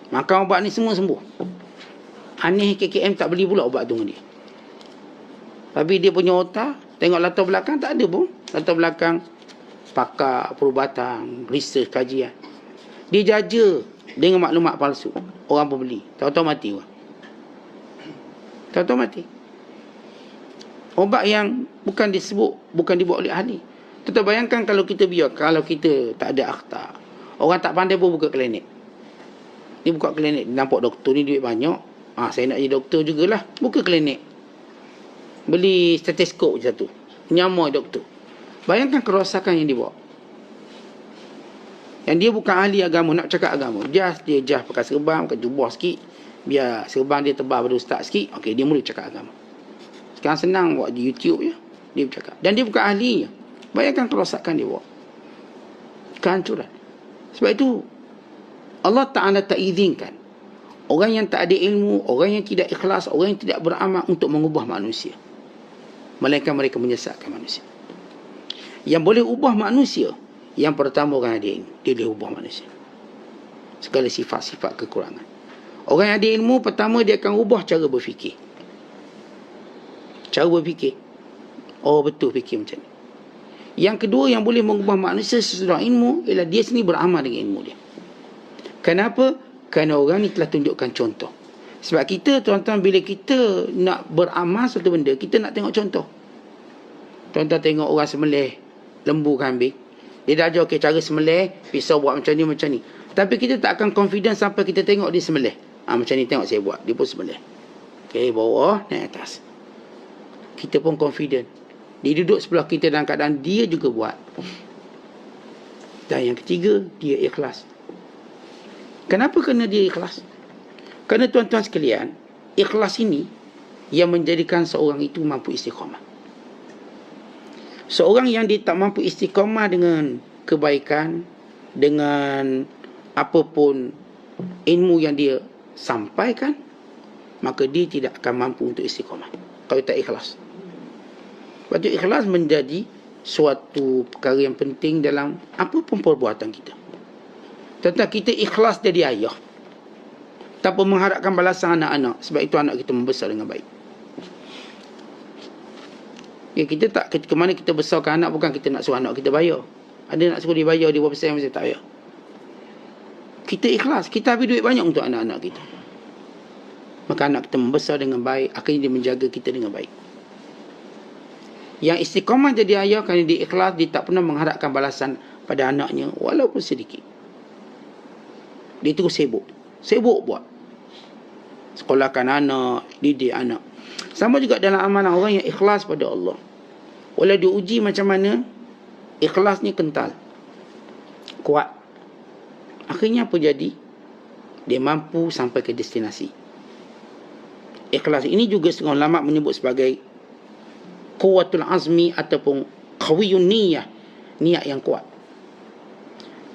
Makan ubat ni semua sembuh. Aneh KKM tak beli pula ubat tu dengan dia. Tapi dia punya otak, tengok latar belakang tak ada pun. Latar belakang pakar perubatan, research, kajian. Dia jaja dengan maklumat palsu. Orang pun beli. Tahu-tahu mati orang. Tahu-tahu mati. Ubat yang bukan disebut, bukan dibuat oleh ahli. Kita bayangkan kalau kita biar, kalau kita tak ada akhtar, orang tak pandai pun buka klinik. Dia buka klinik, nampak doktor ni duit banyak. Saya nak jadi doktor jugalah. Buka klinik. Beli stetoskop je satu. Nyamai doktor. Bayangkan kerosakan yang dia buat. Yang dia bukan ahli agama, nak cakap agama. Dia pakai serban, pakai jubah sikit. Biar serban dia tebal pada ustaz sikit. Okey, dia mula cakap agama. Sekarang senang buat di YouTube je. Dia bercakap. Dan dia bukan ahlinya. Bayangkan kerosakan dia buat. Kehancuran. Sebab itu, Allah Ta'ala tak izinkan orang yang tak ada ilmu, orang yang tidak ikhlas, orang yang tidak beramal untuk mengubah manusia. Melainkan mereka menyesatkan manusia. Yang boleh ubah manusia, yang pertama orang ada ilmu, dia boleh ubah manusia. Segala sifat-sifat kekurangan. Orang yang ada ilmu, pertama dia akan ubah cara berfikir. Cara berfikir. Oh betul fikir macam ni. Yang kedua yang boleh mengubah manusia sesudah ilmu, ialah dia sendiri beramal dengan ilmu dia. Kenapa? Kerana orang ni telah tunjukkan contoh. Sebab kita, tuan-tuan, bila kita nak beramal satu benda, kita nak tengok contoh. Tuan-tuan tengok orang sembelih lembu kambing, dia dah ajar cara sembelih, pisau buat macam ni. Tapi kita tak akan confident sampai kita tengok dia sembelih. Macam ni tengok saya buat, dia pun sembelih. Bawah, naik atas. Kita pun confident. Dia duduk sebelah kita dalam keadaan dia juga buat. Dan yang ketiga, dia ikhlas. Kenapa kena dia ikhlas? Kerana tuan-tuan sekalian, ikhlas ini yang menjadikan seorang itu mampu istiqamah. Seorang yang dia tak mampu istiqamah dengan kebaikan, dengan apapun ilmu yang dia sampaikan, maka dia tidak akan mampu untuk istiqamah kalau tak ikhlas. Sebab itu ikhlas menjadi suatu perkara yang penting dalam apapun perbuatan kita. Tentang kita ikhlas jadi ayah, tanpa mengharapkan balasan anak-anak. Sebab itu anak kita membesar dengan baik. Kita tak, ke mana kita besarkan anak, bukan kita nak suruh anak kita bayar. Ada nak suruh dia bayar, dia berapa sen, mesti tak bayar. Kita ikhlas, kita habis duit banyak untuk anak-anak kita. Maka anak kita membesar dengan baik, akhirnya dia menjaga kita dengan baik. Yang istiqamah jadi ayah, kerana dia ikhlas, dia tak pernah mengharapkan balasan pada anaknya, walaupun sedikit. Dia terus sibuk buat. Sekolahkan anak, didik anak. Sama juga dalam amalan orang yang ikhlas pada Allah. Walau dia uji macam mana, ikhlasnya kental, kuat. Akhirnya apa jadi? Dia mampu sampai ke destinasi. Ikhlas ini juga setengah ulama menyebut sebagai quwwatul azmi ataupun qawiyun niyah, niat yang kuat.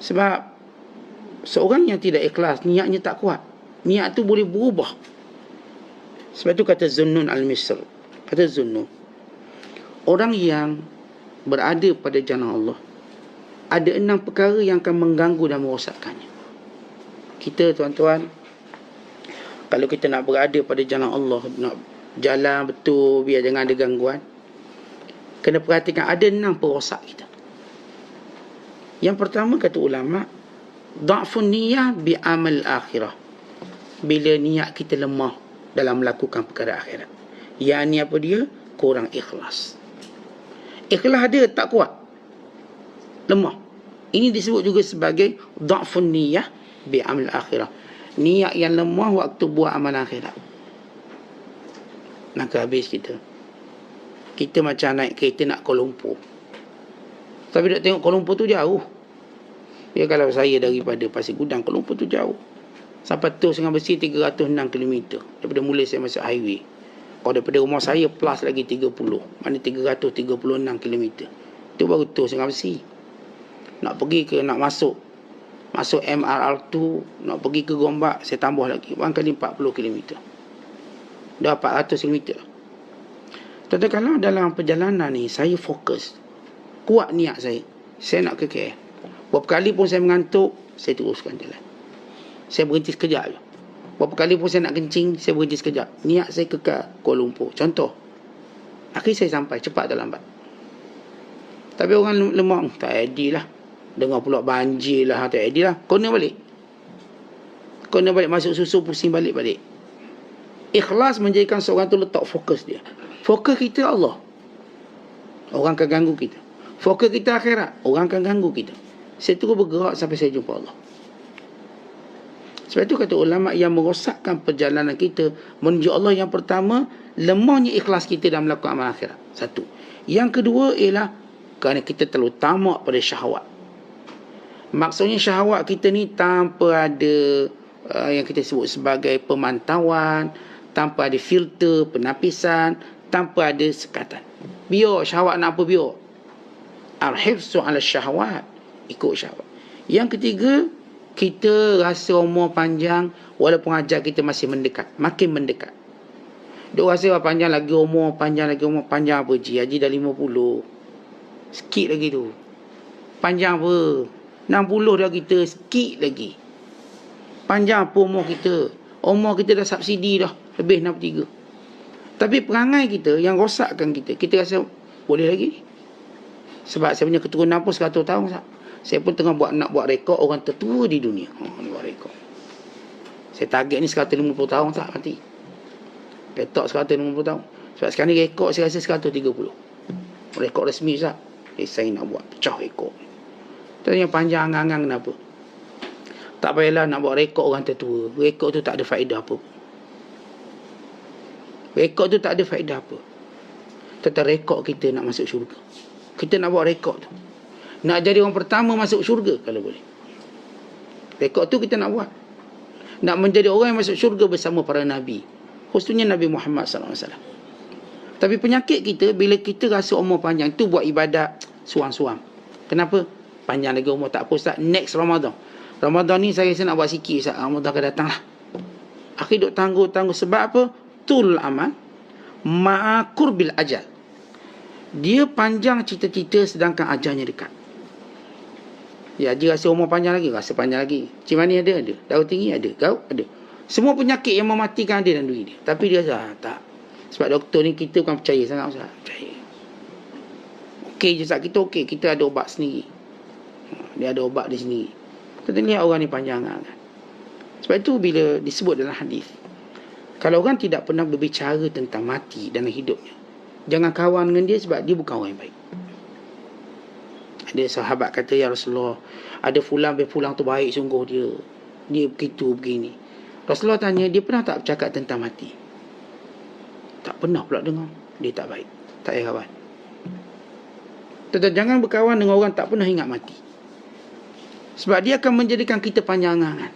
Sebab seorang yang tidak ikhlas, niatnya tak kuat. Niat tu boleh berubah. Sebab tu kata Zunnun al-Misr, kata Zunnun, orang yang berada pada jalan Allah, ada 6 perkara yang akan mengganggu dan merosakkannya. Kita, tuan-tuan, kalau kita nak berada pada jalan Allah, nak jalan betul, biar jangan ada gangguan, kena perhatikan ada 6 perosak kita. Yang pertama, kata ulama, dha'fun niyah bi'amal akhirah. Bila niat kita lemah dalam melakukan perkara akhirat. Yang ni apa dia? Kurang ikhlas. Ikhlas ada, tak kuat, lemah. Ini disebut juga sebagai dha'fun niyah bi'amal akhirah. Niat yang lemah waktu buat amal akhirat. Maka habis kita. Kita macam naik kereta nak Kuala Lumpur, tapi nak tengok Kuala Lumpur tu jauh. Ya, kalau saya daripada Pasir Gudang, Kuala Lumpur tu jauh. Sampai tu Sungai Besi 306 km. Daripada mula saya masuk highway. Kalau daripada rumah saya plus lagi 30. Mana 336 km. Itu baru tu Sungai Besi. Nak pergi ke, nak masuk MRR tu, nak pergi ke Gombak, saya tambah lagi. Barangkali 40 km. Dah 400 km. Tetapi kalau dalam perjalanan ni, saya fokus, kuat niat saya nak ke KL. Berapa kali pun saya mengantuk, saya teruskan jalan. Saya berhenti sekejap je. Berapa kali pun saya nak kencing, saya berhenti sekejap. Niat saya kekal Kuala Lumpur. Contoh. Akhirnya saya sampai, cepat atau lambat. Tapi orang lemah, tak edit lah. Dengar pula banjir lah, tak edit lah. Kena balik, masuk susu, pusing balik. Ikhlas menjadikan seorang tu letak fokus dia. Fokus kita Allah, orang akan ganggu kita. Fokus kita akhirat, orang akan ganggu kita. Saya terus bergerak sampai saya jumpa Allah. Sebab itu kata ulama, yang merosakkan perjalanan kita menuju Allah, yang pertama, lemahnya ikhlas kita dalam melakukan amal akhirat. Satu. Yang kedua ialah kerana kita terlalu tamak pada syahwat. Maksudnya syahwat kita ni tanpa ada yang kita sebut sebagai pemantauan, tanpa ada filter, penapisan, tanpa ada sekatan. Biar syahwat nak apa, biar. Al-hifzu ala syahwat, ikut syahwat. Yang ketiga, kita rasa umur panjang walaupun ajal kita masih mendekat, makin mendekat. Dia rasa panjang lagi umur, panjang apa je? Haji dah 50. Sikit lagi tu. Panjang apa? 60 dah kita, sikit lagi. Panjang apa umur kita? Umur kita dah subsidi dah, lebih 63. Tapi perangai kita yang rosakkan kita, kita rasa boleh lagi. Sebab saya punya keturunan pun 100 tahun. Saya pun tengah nak buat rekod orang tertua di dunia. Buat rekod. Saya target ni 150 tahun tak mati. Letak 150 tahun. Sebab sekarang ni rekod saya rasa 130. Rekod resmi Ustaz. Saya nak buat pecah rekod. Tu yang panjang angang-angang kenapa? Tak payahlah nak buat rekod orang tertua. Rekod tu tak ada faedah apa. Rekod tu tak ada faedah apa. Tentang rekod kita nak masuk syurga. Kita nak buat rekod tu. Nak jadi orang pertama masuk syurga kalau boleh. Rekod tu kita nak buat. Nak menjadi orang yang masuk syurga bersama para Nabi. Khususnya Nabi Muhammad SAW. Tapi penyakit kita, bila kita rasa umur panjang, tu buat ibadat suam-suam. Kenapa? Panjang lagi umur, tak apa Ustaz. Next Ramadan. Ramadan ni saya rasa nak buat sikit Ustaz. Ramadan akan datang lah. Akhir duk tangguh-tangguh. Sebab apa? Tul amal ma'akur bil ajal. Dia panjang cita-cita sedangkan ajalnya dekat. Ya, dia rasa umur panjang lagi, rasa panjang lagi. Cik Mani ada? Darah tinggi ada? Kau ada? Semua penyakit yang mematikan ada dalam diri dia. Tapi dia rasa, tak. Sebab doktor ni kita bukan percaya sangat Ustaz. Percaya. Okey je Ustaz, kita okey. Kita ada ubat sendiri. Dia ada ubat dia sendiri. Kita lihat orang ni panjang kan. Sebab itu bila disebut dalam hadis, kalau orang tidak pernah berbicara tentang mati dalam hidupnya, jangan kawan dengan dia sebab dia bukan orang yang baik. Ada sahabat kata, ya Rasulullah, ada fulan bin fulan tu baik sungguh dia. Dia begitu begini. Rasulullah tanya, dia pernah tak bercakap tentang mati? Tak pernah pula dengar. Dia tak baik. Tak payah kawan. Tetap jangan berkawan dengan orang tak pernah ingat mati. Sebab dia akan menjadikan kita panjang angan.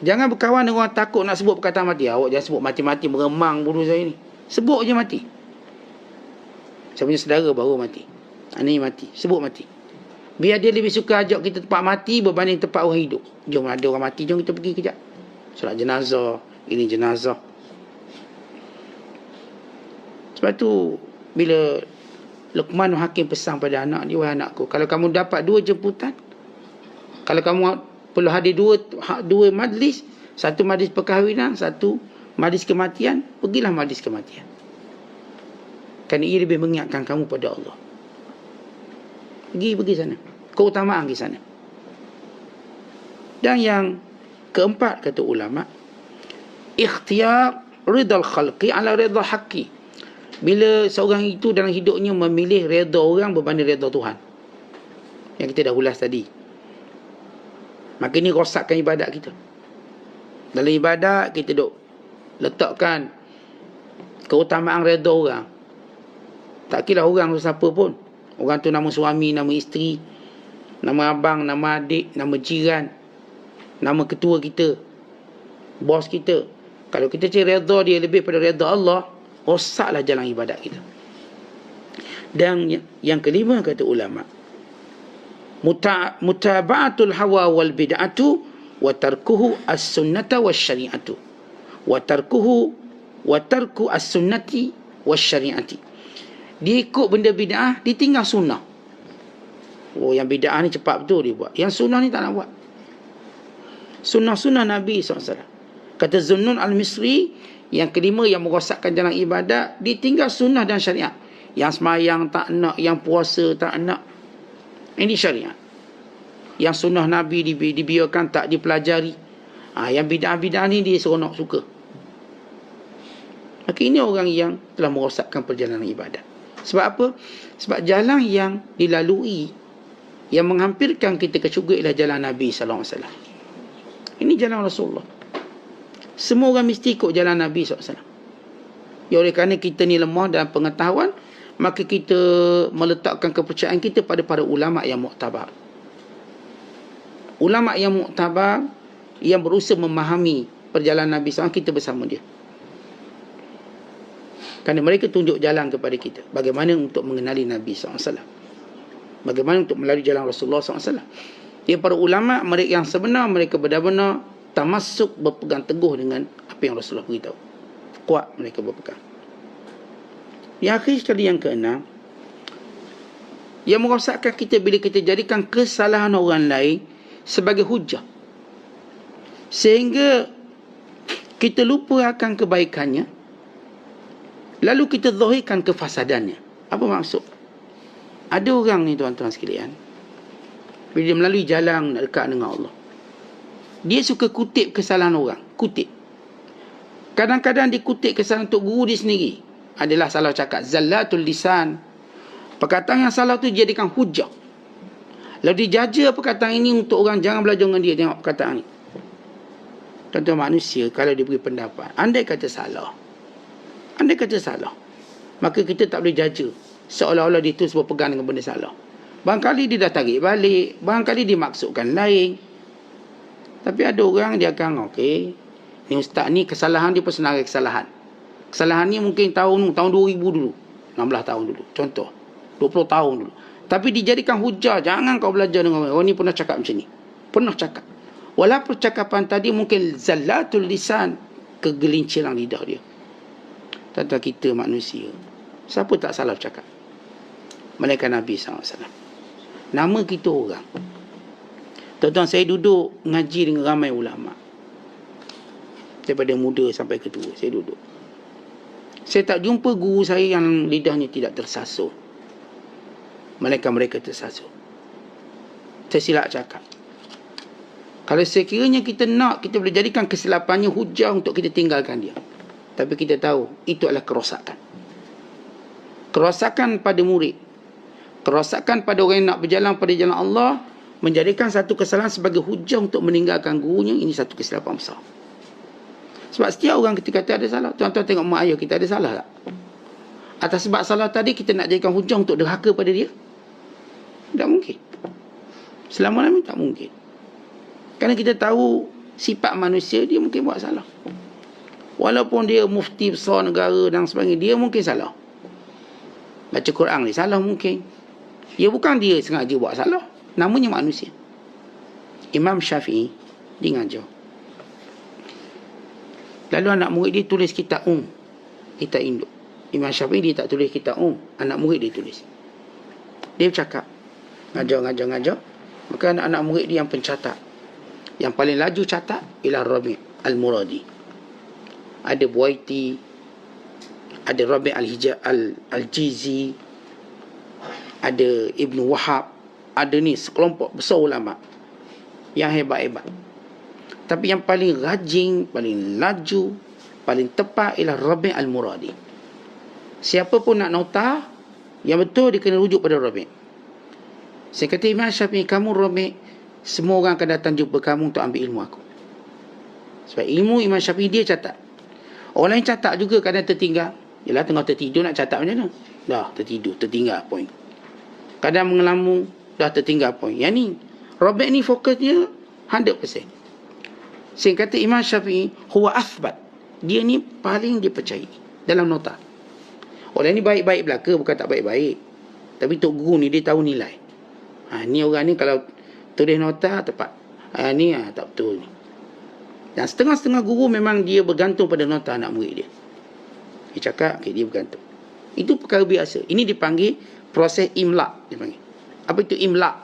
Jangan berkawan dengan orang takut nak sebut perkataan mati. Awak jangan sebut mati-mati, meremang bulu saya ni. Sebut je mati. Saya punya saudara baru mati. Ini mati. Sebut mati. Biar dia lebih suka ajak kita tempat mati berbanding tempat orang hidup. Jom ada orang mati, jom kita pergi kejap. Solat jenazah. Ini jenazah. Sebab tu bila Luqman Hakim pesan pada anak dia, wahai anakku, kalau kamu dapat 2 jemputan, kalau kamu perlu hadir dua majlis, satu majlis perkahwinan, satu majlis kematian, pergilah majlis kematian. Kerana ia lebih mengingatkan kamu pada Allah. Pergi sana. Keutamaan pergi sana. Dan yang keempat kata ulama, ikhtiyar ridal khalqi ala ridal haqqi. Bila seorang itu dalam hidupnya memilih redha orang berbanding redha Tuhan, yang kita dah ulas tadi, maka ini rosakkan ibadat kita. Dalam ibadat kita duk letakkan keutamaan redha orang. Tak kira orang tu siapa pun. Orang tu nama suami, nama isteri, nama abang, nama adik, nama jiran, nama ketua kita, bos kita. Kalau kita cari redha dia lebih pada redha Allah, rosaklah jalan ibadat kita. Dan yang kelima kata ulama, mutaba'atul hawa wal bid'atu wa tarkuhu as-sunnata wasyari'atu wa tarku as-sunnati wasyari'ati. Dia ikut benda bid'ah, dia tinggal sunnah. Oh, yang bid'ah ni cepat betul dia buat. Yang sunnah ni tak nak buat. Sunnah-sunnah Nabi SAW. Kata Zunnun al-Misri, yang kelima yang merosakkan jalan ibadat, dia tinggal sunnah dan syariat. Yang semayang tak nak, yang puasa tak nak. Ini syariat. Yang sunnah Nabi dibiarkan, tak dipelajari. Yang bid'ah-bid'ah ni dia seronok suka. Maka ini orang yang telah merosakkan perjalanan ibadat. Sebab apa? Sebab jalan yang dilalui, yang menghampirkan kita ke syurga ialah jalan Nabi SAW. Ini jalan Rasulullah. Semua orang mesti ikut jalan Nabi SAW. Ya, oleh kerana kita ni lemah dalam pengetahuan, maka kita meletakkan kepercayaan kita pada para ulama' yang muktabar. Ulama' yang muktabar, yang berusaha memahami perjalanan Nabi SAW, kita bersama dia. Kerana mereka tunjuk jalan kepada kita. Bagaimana untuk mengenali Nabi SAW. Bagaimana untuk melalui jalan Rasulullah SAW. Dia para ulama' mereka yang sebenar, mereka benar-benar tamasuk, berpegang teguh dengan apa yang Rasulullah beritahu. Kuat mereka berpegang. Yang akhir sekali, yang keenam, yang merosakkan kita bila kita jadikan kesalahan orang lain sebagai hujah, sehingga kita lupa akan kebaikannya, lalu kita zahirkan kefasadannya. Apa maksud? Ada orang ni tuan-tuan sekalian, bila dia melalui jalan nak dekat dengan Allah, Dia suka kutip kesalahan orang. Kutip. Kadang-kadang dia kutip kesalahan untuk guru dia sendiri. Adalah salah cakap. Zallatul lisan. Perkataan yang salah tu jadikan hujah. Lalu dia jaja perkataan ini untuk orang jangan belajar dengan dia. Tengok perkataan ni. Tuan-tuan, manusia kalau dia beri pendapat, andai kata salah, maka kita tak boleh jaja seolah-olah dia terus berpegang dengan benda salah. Barangkali dia dah tarik balik, barangkali dia maksudkan lain. Tapi ada orang dia akan, okey, ni ustaz ni kesalahan dia persenarai kesalahan. Kesalahan ni mungkin tahun 2000 dulu, 16 tahun dulu, contoh 20 tahun dulu. Tapi dijadikan hujah, jangan kau belajar dengan orang ni pernah cakap macam ni. Pernah cakap. Walaupun percakapan tadi mungkin zallatul lisan, kegelinciran lidah dia. Tentang kita manusia, siapa tak salah bercakap? Malaikat Nabi SAW. Nama kita orang. Tuan-tuan, saya duduk ngaji dengan ramai ulama. Daripada muda sampai ke tua, saya duduk. Saya tak jumpa guru saya yang lidahnya tidak tersasul. Mereka tersasul. Saya silap cakap. Kalau sekiranya kita nak, kita boleh jadikan kesilapannya hujah untuk kita tinggalkan dia. Tapi kita tahu, itu adalah kerosakan. Kerosakan pada murid. Kerosakan pada orang yang nak berjalan pada jalan Allah, menjadikan satu kesalahan sebagai hujah untuk meninggalkan gurunya, ini satu kesilapan besar. Sebab setiap orang ketika kata ada salah. Tuan-tuan tengok mak ayah kita ada salah tak? Atas sebab salah tadi, kita nak jadikan hujah untuk derhaka pada dia? Tak mungkin. Selama-lamanya tak mungkin. Kerana kita tahu sifat manusia, dia mungkin buat salah. Walaupun dia mufti besar negara dan sebagainya, dia mungkin salah. Baca Quran ni salah mungkin. Ya, bukan dia sengaja buat salah. Namanya manusia. Imam Syafi'i, dia ngajar. Lalu anak murid dia tulis kitab kitab induk. Imam Syafi'i dia tak tulis kitab anak murid dia tulis. Dia bercakap. Ngajar. Maka anak-anak murid dia yang pencatat. Yang paling laju catat ialah Rabi' Al-Muradi. Ada Buaiti, ada Rabi' Al-Jizi, ada Ibn Wahab, ada ni sekelompok besar ulama yang hebat-hebat. Tapi yang paling rajin, paling laju, paling tepat ialah Rabi' Al-Muradi. Siapa pun nak nota yang betul, dia kena rujuk pada Rabi'. Saya kata, Imam Syafi'i, kamu Rabi', semua orang akan datang jumpa kamu untuk ambil ilmu aku. Sebab ilmu Imam Syafi'i dia catat. Orang lain catat juga kadang tertinggal. Yalah, tengah tertidur nak catat macam mana? Dah tertidur, tertinggal poin. Kadang mengelamu, dah tertinggal poin. Yang ni, Rabi' ni fokusnya 100%. Saya kata Imam Syafi'i huwa athbat. Dia ni paling dipercayai dalam nota. Orang ni baik-baik belaka, bukan tak baik-baik. Tapi tok guru ni dia tahu nilai. Ni orang ni kalau tulis nota tepat. Ni tak betul ni. Dan setengah-setengah guru memang dia bergantung pada nota anak murid dia. Dia cakap, okay, dia bergantung. Itu perkara biasa. Ini dipanggil proses imla'. Dipanggil. Apa itu imla'?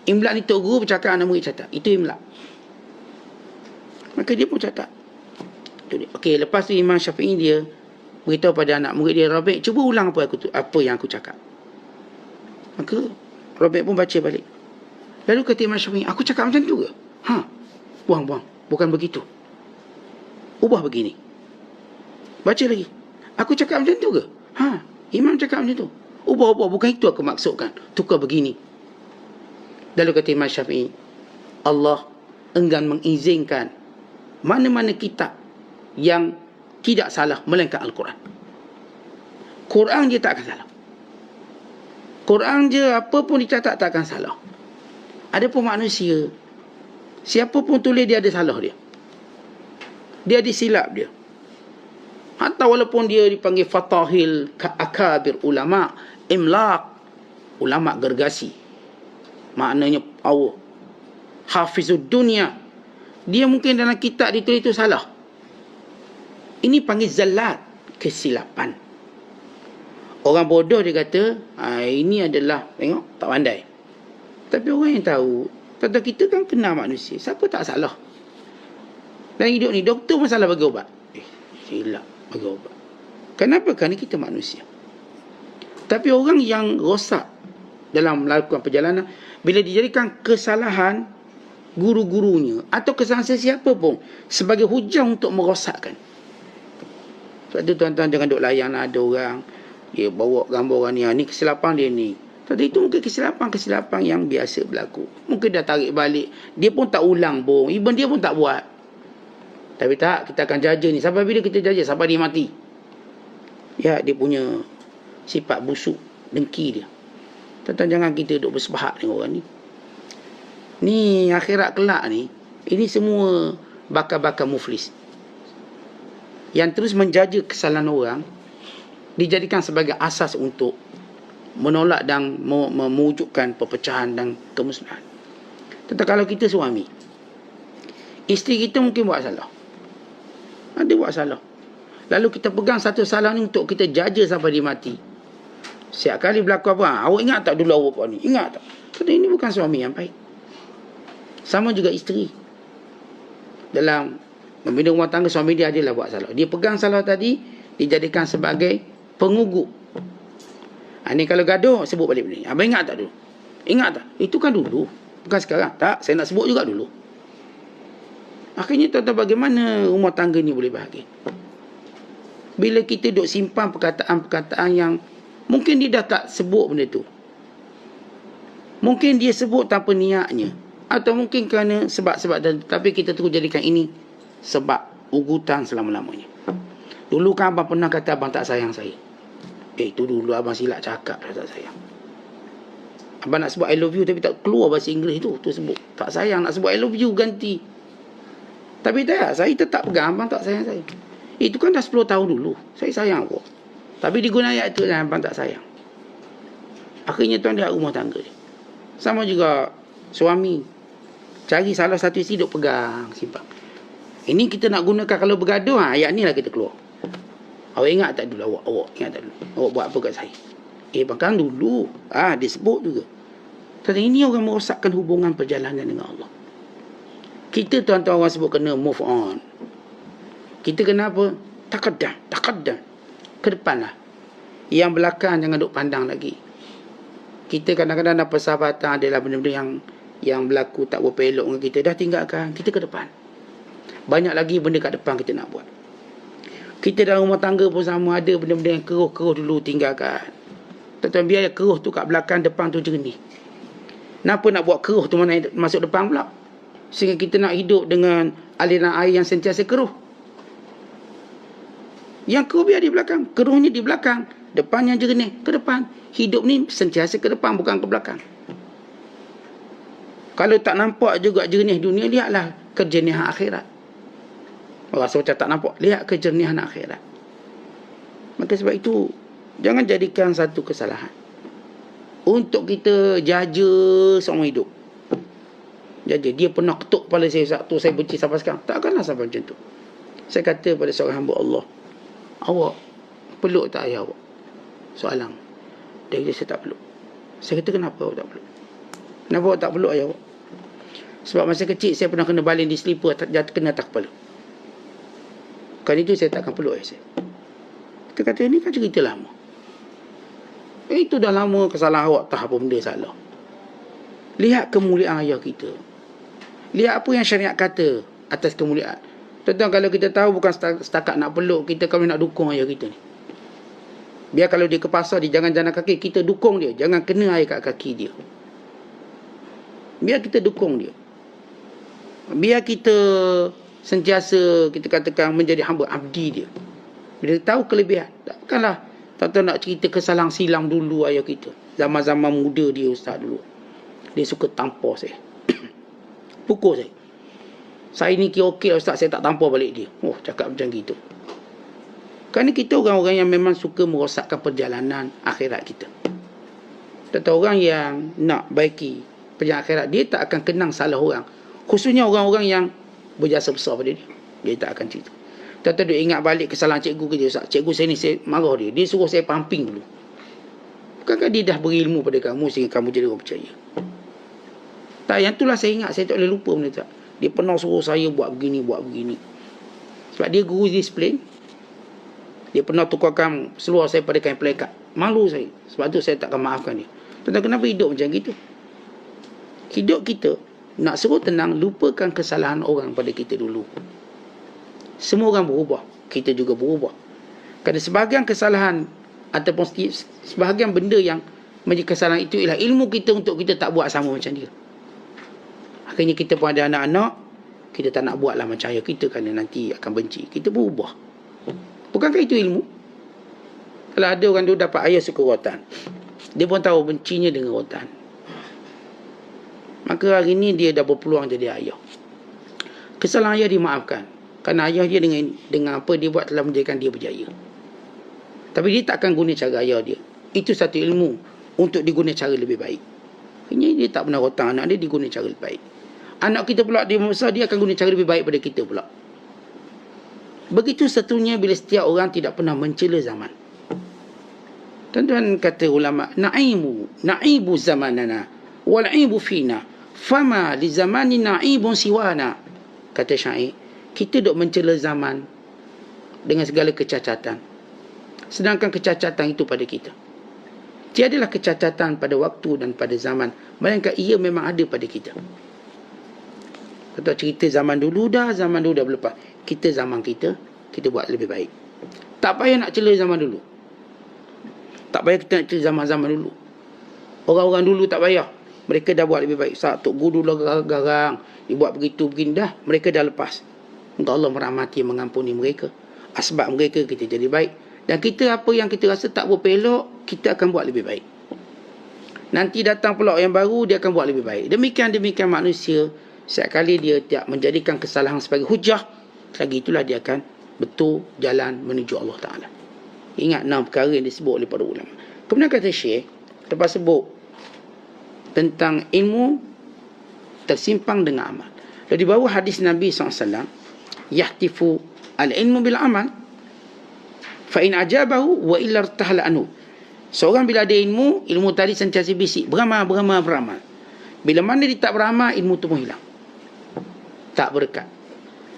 Imla' ni tok guru bercakap, anak murid catat. Itu imla'. Maka dia pun catat. Okey, lepas tu Imam Syafi'i dia beritahu pada anak murid dia, Rabi', cuba ulang apa yang aku cakap. Maka Rabi' pun baca balik. Lalu kata Imam Syafi'i, aku cakap macam tu ke? Buang. Bukan begitu. Ubah begini. Baca lagi. Aku cakap macam tu ke? Imam cakap macam tu. Ubah. Bukan itu aku maksudkan. Tukar begini. Lalu kata Imam Syafi'i, Allah enggan mengizinkan mana-mana kitab yang tidak salah melainkan Al-Quran. Quran je tak akan salah. Quran je apa pun dicatat tak akan salah. Ada pun manusia, siapa pun tulis dia ada salah dia. Dia ada silap dia. Hatta walaupun dia dipanggil fatahil akabir ulama, imlaq, ulama gergasi. Maknanya power. Hafizud dunia. Dia mungkin dalam kitab ditulis itu salah. Ini panggil zallat, kesilapan. Orang bodoh dia kata, ini adalah, tengok, tak pandai. Tapi orang yang tahu, tentu kita kan kenal manusia. Siapa tak salah? Dalam hidup ni, doktor pun salah bagi ubat. Silap bagi ubat. Kenapa? Kerana kita manusia. Tapi orang yang rosak dalam melakukan perjalanan, bila dijadikan kesalahan, guru-gurunya atau kesalahan sesiapa pun sebagai hujah untuk merosakkan. Sebab tu tuan-tuan jangan duk layan lah ada orang dia bawa gambar orang ni kesilapan dia ni. Tadi itu mungkin kesilapan yang biasa berlaku. Mungkin dah tarik balik. Dia pun tak ulang pun. Even dia pun tak buat. Tapi tak, kita akan jaja ni. Sampai bila kita jaja? Sampai dia mati. Ya, dia punya sifat busuk, dengki dia. Tuan-tuan jangan kita duk bersepahak dengan orang ni. Ni akhirat kelak ni, ini semua bakal-bakal muflis. Yang terus menjaja kesalahan orang, dijadikan sebagai asas untuk menolak dan mewujudkan perpecahan dan kemusnahan. Tetapi kalau kita suami, isteri kita mungkin buat salah. Dia buat salah. Lalu kita pegang satu salah ni untuk kita jaja sampai dia mati. Setiap kali berlaku apa, awak ingat tak dulu awak buat ni? Ingat tak? Kerana ini bukan suami yang baik. Sama juga isteri. Dalam membina rumah tangga, suami dia adalah buat salah. Dia pegang salah tadi, dijadikan sebagai pengugut. Ni kalau gaduh, sebut balik benda ni. Abang ingat tak dulu? Ingat tak? Itu kan dulu. Bukan sekarang. Tak, saya nak sebut juga dulu. Akhirnya tuan-tuan, bagaimana rumah tangga ni boleh bahagia? Bila kita duk simpan perkataan-perkataan yang mungkin dia dah tak sebut benda tu. Mungkin dia sebut tanpa niatnya. Atau mungkin kerana sebab-sebab dan tapi kita terus jadikan ini sebab ugutan selama-lamanya. Dulu kan abang pernah kata abang tak sayang saya. Itu dulu abang silap cakap dah tak sayang. Abang nak sebut I love you tapi tak keluar bahasa Inggeris tu sebut tak sayang. Nak sebut I love you ganti. Tapi tak, saya tetap pegang abang tak sayang saya. Itu kan dah 10 tahun dulu. Saya sayang kok. Tapi diguna ayat tu dan abang tak sayang. Akhirnya tuan lihat rumah tangga dia. Sama juga suami. Cari salah satu isteri duk pegang simpan. Ini kita nak gunakan kalau bergaduh, ayat ni lah kita keluar. Awak ingat tak dulu awak ingat tak dulu? Awak buat apa kat saya? Bahkan dulu dia sebut juga. Tapi ini orang merosakkan hubungan perjalanan dengan Allah. Kita tuan-tuan orang sebut kena move on. Kita kena apa? Taqaddam. Ke depan lah. Yang belakang jangan duk pandang lagi. Kita kadang-kadang dapat persahabatan adalah benda-benda yang berlaku tak berapa elok dengan kita. Dah tinggalkan. Kita ke depan. Banyak lagi benda kat depan kita nak buat. Kita dalam rumah tangga pun sama, ada benda-benda yang keruh-keruh dulu tinggalkan. Tuan-tuan, biar keruh tu kat belakang, depan tu jernih. Kenapa nak buat keruh tu mana masuk depan pula? Sehingga kita nak hidup dengan aliran air yang sentiasa keruh. Yang keruh biar di belakang. Keruhnya di belakang. Depan yang jernih, ke depan. Hidup ni sentiasa ke depan, bukan ke belakang. Kalau tak nampak juga jernih dunia, lihatlah kejernihan akhirat. Rasa macam tak nampak, lihat kejernihan akhirat. Maka sebab itu, jangan jadikan satu kesalahan untuk kita jaja seumur hidup. Jaja, dia pernah ketuk kepala saya saat tu, saya benci sampai sekarang. Takkanlah sampai macam tu. Saya kata pada seorang hamba Allah, awak peluk tak ayah awak? Soalan. Dia kata saya tak peluk. Saya kata kenapa awak tak peluk? Kenapa awak tak peluk ayah awak? Sebab masa kecil saya pernah kena baling di slipper, kena atas kepala. Kan itu saya takkan peluk saya. Kita kata ini kan cerita lama. Itu dah lama, kesalahan awak tak apa benda salah. Lihat kemuliaan ayah kita. Lihat apa yang syariat kata atas kemuliaan. Tuan-tuan, kalau kita tahu bukan setakat nak peluk, kita kalau nak dukung ayah kita ni. Biar kalau dia ke pasar, dia jangan jalan kaki, kita dukung dia. Jangan kena air kat kaki dia. Biar kita dukung dia. Biar kita sentiasa, kita katakan, menjadi hamba abdi dia. Bila kita tahu kelebihan. Takkanlah tuan-tuan nak cerita kesalahan silam dulu ayah kita. Zaman-zaman muda dia ustaz dulu. Dia suka tampar saya. Pukul saya. Saya ni kira okey ustaz, saya tak tampar balik dia. Cakap macam gitu. Kerana kita orang-orang yang memang suka merosakkan perjalanan akhirat kita. Tetapi orang yang nak baiki perjalanan akhirat, dia tak akan kenang salah orang. Khususnya orang-orang yang berjasa besar pada dia. Dia tak akan cerita. Tetapi dia ingat balik kesalahan cikgu ke dia. Cikgu saya ni, saya marah dia. Dia suruh saya pumping dulu. Bukankah dia dah berilmu pada kamu sehingga kamu jadi orang percaya? Tak, yang itulah saya ingat. Saya tak boleh lupa benda tak. Dia pernah suruh saya buat begini, buat begini. Sebab dia guru disiplin. Dia pernah tukarkan seluar saya pada kain pelekat. Malu saya. Sebab tu saya takkan maafkan dia. Tentang kenapa hidup macam gitu? Hidup kita nak suruh tenang, lupakan kesalahan orang pada kita dulu. Semua orang berubah, kita juga berubah. Kerana sebahagian kesalahan ataupun sebahagian benda yang menjadi kesalahan itu ialah ilmu kita untuk kita tak buat sama macam dia. Akhirnya kita pun ada anak-anak, kita tak nak buatlah macam ayah kita kerana nanti akan benci. Kita berubah. Bukankah itu ilmu? Kalau ada orang tu dapat ayah suka rotan, dia pun tahu bencinya dengan rotan, maka hari ni dia dah berpeluang jadi ayah. Kesalahan ayah dimaafkan, kerana ayah dia dengan apa dia buat telah menjadikan dia berjaya. Tapi dia tak akan guna cara ayah dia. Itu satu ilmu untuk diguna cara lebih baik. Akhirnya dia tak pernah rotan anak dia, diguna cara lebih baik. Anak kita pula dia besar, dia akan guna cara lebih baik pada kita pula. Begitu seterusnya bila setiap orang tidak pernah mencela zaman. Tuan-tuan kata ulama, na'ibu zamanana wal'ibu fina fama li zamani na'ibun siwana. Kata syair, kita duk mencela zaman dengan segala kecacatan, sedangkan kecacatan itu pada kita. Tiadalah kecacatan pada waktu dan pada zaman, melainkan ia memang ada pada kita. Kata cerita zaman dulu dah berlepas. Kita zaman kita buat lebih baik. Tak payah nak cela zaman dulu. Tak payah kita nak cela zaman-zaman dulu. Orang-orang dulu tak payah. Mereka dah buat lebih baik. Saat Tok Guru lah garang, dibuat begitu begini dah, mereka dah lepas. Untuk Allah merahmati, mengampuni mereka. Asbab mereka kita jadi baik. Dan kita apa yang kita rasa tak berpelok, kita akan buat lebih baik. Nanti datang pula yang baru, dia akan buat lebih baik. Demikian manusia, setiap kali dia tidak menjadikan kesalahan sebagai hujah, lagi itulah dia akan betul jalan menuju Allah Ta'ala. Ingat 6 perkara yang disebut oleh para ulama. Kemudian kata Syekh, lepas sebut tentang ilmu tersimpang dengan amal. Di bawah hadis Nabi SAW, yahtifu al-ilmu bil amal fa in ajabahu wa illa irtahala anhu. Seorang bila ada ilmu tadi sentiasa bisik, beramal. Bila mana dia tak beramal, ilmu tu pun hilang, tak berkat.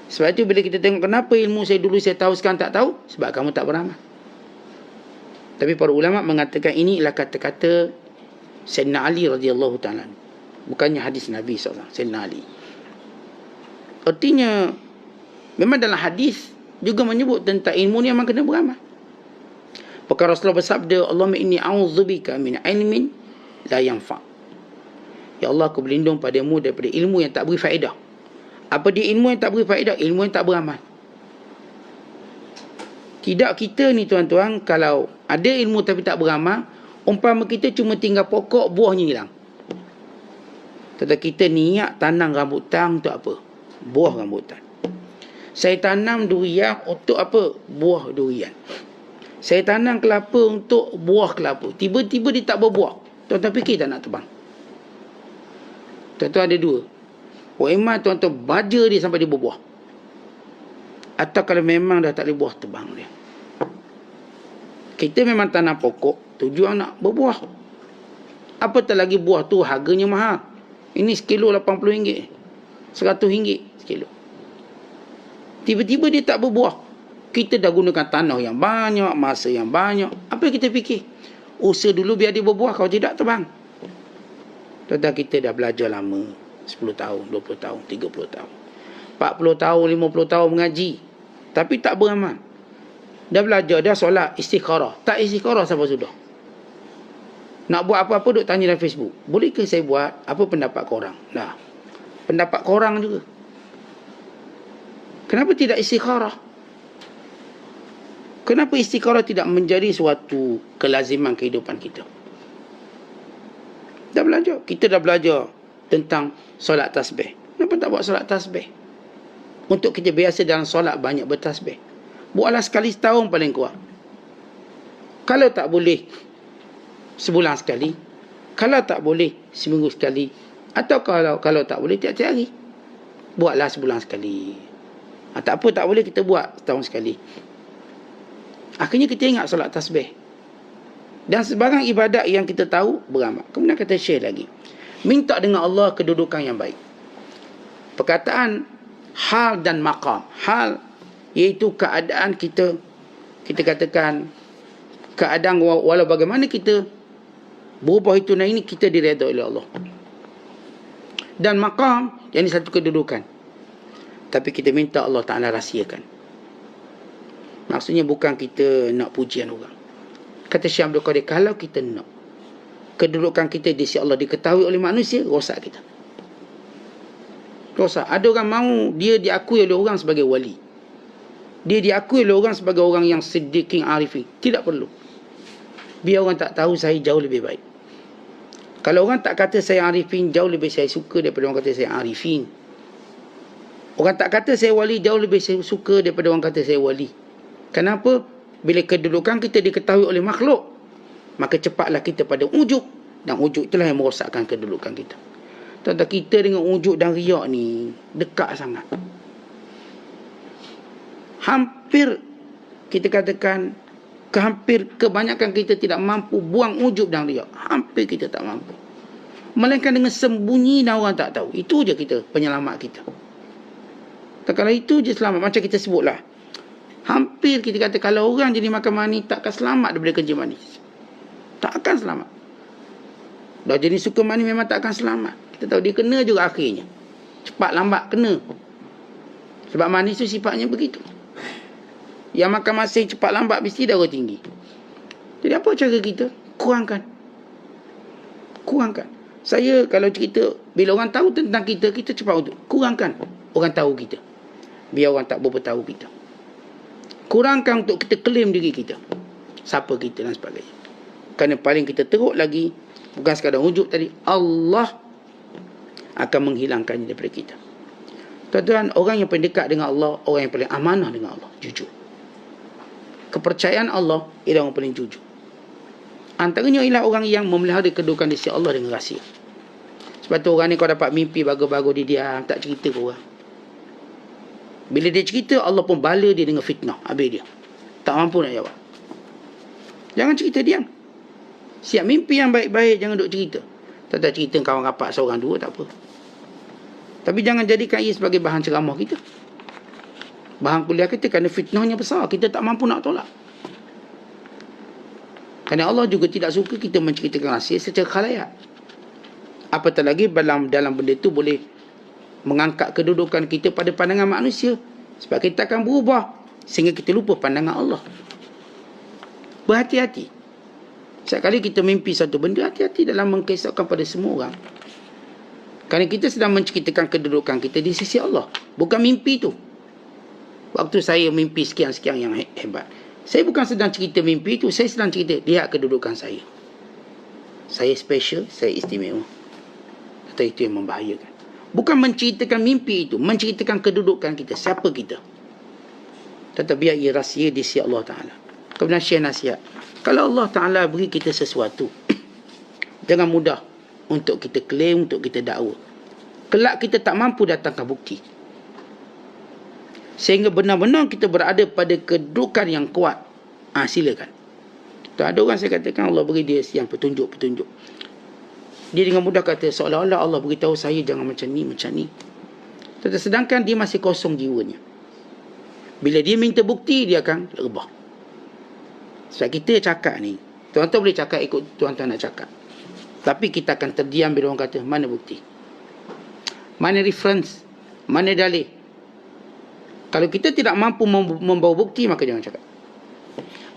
Sebab itu bila kita tengok kenapa ilmu saya dulu saya tahu sekarang tak tahu, sebab kamu tak beramal. Tapi para ulama mengatakan ini ialah kata-kata Sayyidina Ali radhiyallahu ta'ala, bukannya hadis Nabi SAW. Sayyidina Ali, artinya memang dalam hadis juga menyebut tentang ilmu ni memang kena beramal. Perkara Rasulullah bersabda, Allahumma inni a'udzubika min ilmin la yanfa'. Ya Allah, aku berlindung padamu daripada ilmu yang tak beri faedah. Apa dia ilmu yang tak beri faedah? Ilmu yang tak beramal. Tidak kita ni tuan-tuan, kalau ada ilmu tapi tak beramal, umpama kita cuma tinggal pokok, buahnya hilang. Tetapi kita niat tanam rambutan untuk apa? Buah rambutan. Saya tanam durian untuk apa? Buah durian. Saya tanam kelapa untuk buah kelapa. Tiba-tiba dia tak berbuah. Tuan-tuan fikir tak nak tebang? Tuan-tuan ada dua. Memang tuan-tuan baja dia sampai dia berbuah. Atau kalau memang dah tak ada buah, tebang dia. Kita memang tanam pokok, tujuan nak berbuah. Apatah lagi buah tu harganya mahal. Ini sekilo RM80, RM100 sekilo. Tiba-tiba dia tak berbuah. Kita dah gunakan tanah yang banyak, masa yang banyak. Apa yang kita fikir? Usaha dulu biar dia berbuah, kalau tidak tebang. Tuan-tuan, kita dah belajar lama. 10 tahun, 20 tahun, 30 tahun, 40 tahun, 50 tahun mengaji, tapi tak beramal. Dah belajar, dah solat, istikharah. Tak istikharah sampai sudah. Nak buat apa-apa duk tanya dalam Facebook. Bolehkah saya buat? Apa pendapat korang? Nah, pendapat korang juga. Kenapa tidak istikharah? Kenapa istikharah tidak menjadi suatu kelaziman kehidupan kita? Dah belajar. Kita dah belajar tentang solat tasbih. Kenapa tak buat solat tasbih? Untuk kita biasa dalam solat banyak bertasbih. Buatlah sekali setahun paling kuat. Kalau tak boleh, sebulan sekali. Kalau tak boleh, seminggu sekali. Atau kalau tak boleh, tiap-tiap hari. Buatlah sebulan sekali. Tak apa, tak boleh, kita buat setahun sekali. Akhirnya kita ingat solat tasbih. Dan sebarang ibadat yang kita tahu, beramal. Kemudian kata Syekh lagi, minta dengan Allah kedudukan yang baik. Perkataan hal dan maqam. Hal iaitu keadaan kita katakan keadaan walau bagaimana kita berubah itu, nah ini kita diredha oleh Allah. dan maqam, yang ini satu kedudukan. Tapi kita minta Allah Ta'ala rahsiakan. Maksudnya bukan kita nak pujian orang. Kata Syekh Abdul Qadir, kalau kita nak kedudukan kita di sisi Allah diketahui oleh manusia, rosak kita. Rosak. Ada orang mahu dia diakui oleh orang sebagai wali. Dia diakui oleh orang sebagai orang yang siddiqin arifin. Tidak perlu. Biar orang tak tahu, saya jauh lebih baik. Kalau orang tak kata saya arifin, jauh lebih saya suka daripada orang kata saya arifin. Orang tak kata saya wali, jauh lebih saya suka daripada orang kata saya wali. Kenapa? Bila kedudukan kita diketahui oleh makhluk, maka cepatlah kita pada ujub. Dan ujub itulah yang merosakkan kedudukan kita. Tuan-tuan, kita dengan ujub dan riak ni dekat sangat. Hampir kita katakan, hampir kebanyakan kita tidak mampu buang ujub dan riak. Hampir kita tak mampu. Melainkan dengan sembunyi dan orang tak tahu. Itu je kita, penyelamat kita. Dan kalau itu je selamat, macam kita sebutlah. Hampir kita kata kalau orang jadi makan manis takkan selamat daripada kencing manis. Tak akan selamat. Dah jadi suka manis memang tak akan selamat. Kita tahu dia kena juga akhirnya. Cepat lambat kena. Sebab manis tu sifatnya begitu. Yang makan masin cepat lambat mesti darah tinggi. Jadi apa cara kita? Kurangkan. Kurangkan. Saya kalau cerita, bila orang tahu tentang kita, kita cepat untuk kurangkan orang tahu kita. Biar orang tak berapa tahu kita. Kurangkan untuk kita claim diri kita. Siapa kita dan sebagainya. Kerana paling kita teruk lagi, bukan sekadar wujud tadi, Allah akan menghilangkannya daripada kita. Tuan-tuan, orang yang paling dekat dengan Allah, orang yang paling amanah dengan Allah, jujur. Kepercayaan Allah ialah orang paling jujur. Antaranya ialah orang yang memelihara kedudukan di sisi Allah dengan rahsia. Sebab tu orang ni kau dapat mimpi bagus-bagus, dia diam, tak cerita ke orang. Bila dia cerita, Allah pun bala dia dengan fitnah. Habis dia tak mampu nak jawab. Jangan cerita, diam. Siap mimpi yang baik-baik, jangan duk cerita. Tak cerita kawan rapat seorang dua, tak apa. Tapi jangan jadikan ia sebagai bahan ceramah kita, bahan kuliah kita, kerana fitnahnya besar. Kita tak mampu nak tolak. Kerana Allah juga tidak suka kita menceritakan rahsia secara khalayak. Apatah lagi dalam benda itu boleh mengangkat kedudukan kita pada pandangan manusia. Sebab kita akan berubah sehingga kita lupa pandangan Allah. Berhati-hati. Setiap kali kita mimpi satu benda, hati-hati dalam mengkisahkan pada semua orang. Kerana kita sedang menceritakan kedudukan kita di sisi Allah, bukan mimpi tu. Waktu saya mimpi sekian-sekian yang hebat, saya bukan sedang cerita mimpi tu, saya sedang cerita, lihat kedudukan saya. Saya special, saya istimewa. Atau itu yang membahayakan. Bukan menceritakan mimpi itu, menceritakan kedudukan kita, siapa kita. Tetapi biar ia rahsia di sisi Allah Ta'ala. Kemudian Syekh nasihat, kalau Allah Ta'ala beri kita sesuatu, jangan mudah untuk kita claim, untuk kita dakwa. Kelak kita tak mampu datangkan bukti, sehingga benar-benar kita berada pada kedudukan yang kuat. Silakan. Tak ada orang saya katakan Allah beri dia yang petunjuk-petunjuk, dia dengan mudah kata seolah-olah Allah beritahu saya jangan macam ni, macam ni. Sedangkan dia masih kosong jiwanya. Bila dia minta bukti, dia akan rebah. Sebab kita cakap ni, tuan-tuan boleh cakap ikut tuan-tuan nak cakap, tapi kita akan terdiam bila orang kata mana bukti, mana reference, mana dalih. Kalau kita tidak mampu membawa bukti, maka jangan cakap.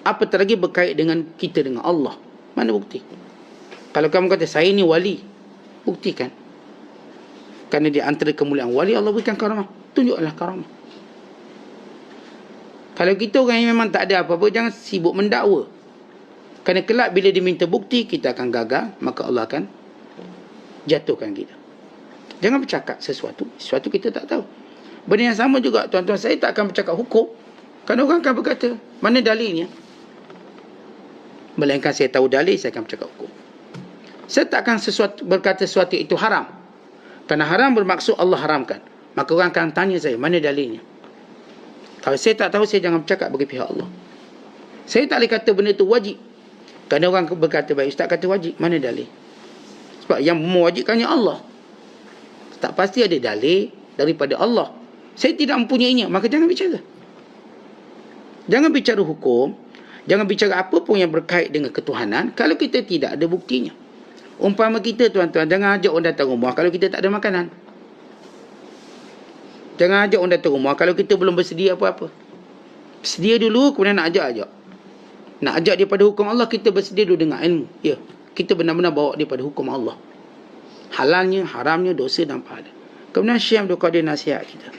Apatah lagi berkait dengan kita dengan Allah, mana bukti? Kalau kamu kata saya ni wali, buktikan. Kerana di antara kemuliaan wali, Allah berikan karamah, tunjuklah karamah. Kalau kita orang yang memang tak ada apa-apa, jangan sibuk mendakwa. Kerana kelak bila diminta bukti, kita akan gagal, maka Allah akan jatuhkan kita. Jangan bercakap sesuatu kita tak tahu. Benda yang sama juga, tuan-tuan, saya tak akan bercakap hukum. Kerana orang akan berkata, mana dalilnya? Melainkan saya tahu dalil, saya akan bercakap hukum. Saya tak akan berkata sesuatu itu haram. Kerana haram bermaksud Allah haramkan. Maka orang akan tanya saya, mana dalilnya? Kalau saya tak tahu, saya jangan bercakap bagi pihak Allah. Saya tak boleh kata benda itu wajib. Kerana orang berkata, baik Ustaz kata wajib, mana dalil? Sebab yang mewajibkannya Allah. Tak pasti ada dalil daripada Allah. Saya tidak mempunyainya, maka jangan bicara. Jangan bicara hukum, jangan bicara apa pun yang berkait dengan ketuhanan kalau kita tidak ada buktinya. Umpama kita tuan-tuan, jangan ajak orang datang rumah kalau kita tak ada makanan. Jangan ajak orang datang rumah kalau kita belum bersedia apa-apa. Sedia dulu, kemudian nak ajak. Nak ajak dia pada hukum Allah, kita bersedia dulu dengan ilmu. Ya, kita benar-benar bawa dia pada hukum Allah. Halalnya, haramnya, dosa dan pahala. Kemudian Syekh Abdul Qadir nasihat kita.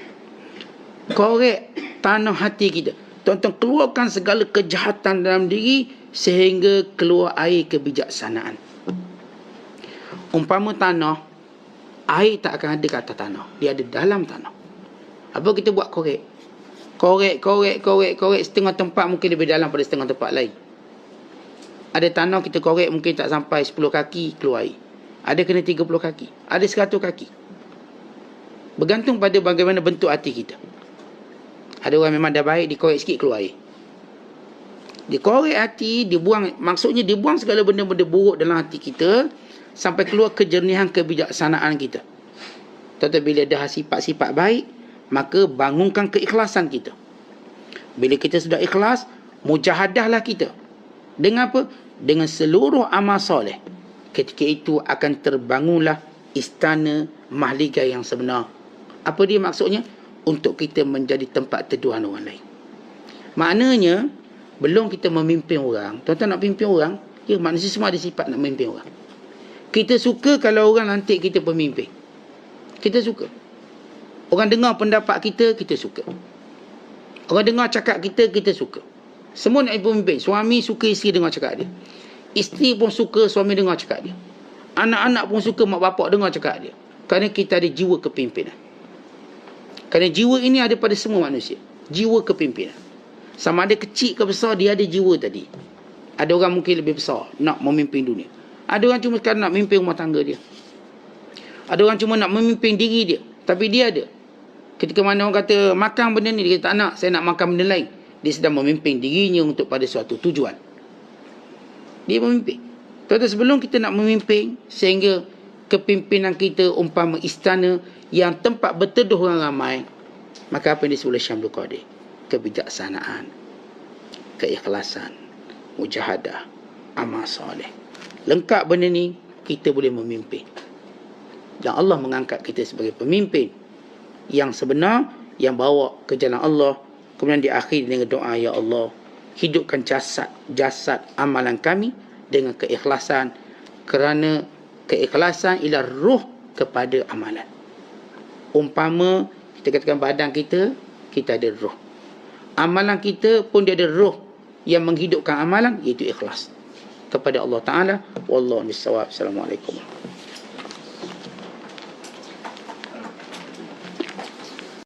Korek tanah hati kita. Tuan-tuan, keluarkan segala kejahatan dalam diri sehingga keluar air kebijaksanaan. Umpama tanah, air tak akan ada kat atas tanah. Dia ada dalam tanah. Apa kita buat korek? Korek. Setengah tempat mungkin lebih dalam pada setengah tempat lain. Ada tanah kita korek mungkin tak sampai 10 kaki keluar air. Ada kena 30 kaki. Ada 100 kaki. Bergantung pada bagaimana bentuk hati kita. Ada orang memang dah baik, dikorek sikit keluar air. Dikorek hati, dibuang, maksudnya dibuang segala benda-benda buruk dalam hati kita sampai keluar kejernihan kebijaksanaan kita. Tentu bila dah sifat-sifat baik, maka bangunkan keikhlasan kita. Bila kita sudah ikhlas, mujahadahlah kita. Dengan apa? Dengan seluruh amal soleh. Ketika itu akan terbangunlah istana mahligai yang sebenar. Apa dia maksudnya? Untuk kita menjadi tempat teduhan orang lain. Maknanya, belum kita memimpin orang. Tuan-tuan nak pimpin orang, ya, manusia semua ada sifat nak memimpin orang. Kita suka kalau orang lantik kita pemimpin. Kita suka. Orang dengar pendapat kita, kita suka. Orang dengar cakap kita, kita suka. Semua nak pemimpin. Suami suka isteri dengar cakap dia. Isteri pun suka suami dengar cakap dia. Anak-anak pun suka mak bapak dengar cakap dia. Kerana kita ada jiwa kepimpinan. Kerana jiwa ini ada pada semua manusia. Jiwa kepimpinan. Sama ada kecil ke besar, dia ada jiwa tadi. Ada orang mungkin lebih besar, nak memimpin dunia. Ada orang cuma sekarang nak memimpin rumah tangga dia. Ada orang cuma nak memimpin diri dia. Tapi dia ada. Ketika mana orang kata, makan benda ni, dia kata tak nak, saya nak makan benda lain. Dia sedang memimpin dirinya untuk pada suatu tujuan. Dia memimpin. Tuan-tuan, sebelum kita nak memimpin, sehingga kepimpinan kita umpama istana yang tempat berteduh orang ramai, maka apa yang disebut oleh Syekh Abdul Qadir? Kebijaksanaan, keikhlasan, mujahadah, amal soleh. Lengkap benda ni, kita boleh memimpin. Dan Allah mengangkat kita sebagai pemimpin yang sebenar, yang bawa ke jalan Allah. Kemudian diakhiri dengan doa, ya Allah, hidupkan jasad amalan kami dengan keikhlasan, kerana keikhlasan ialah ruh kepada amalan. Umpama kita katakan badan kita, kita ada ruh. Amalan kita pun dia ada ruh yang menghidupkan amalan, iaitu ikhlas kepada Allah Ta'ala. Wallahu a'lam bishawab. Assalamualaikum.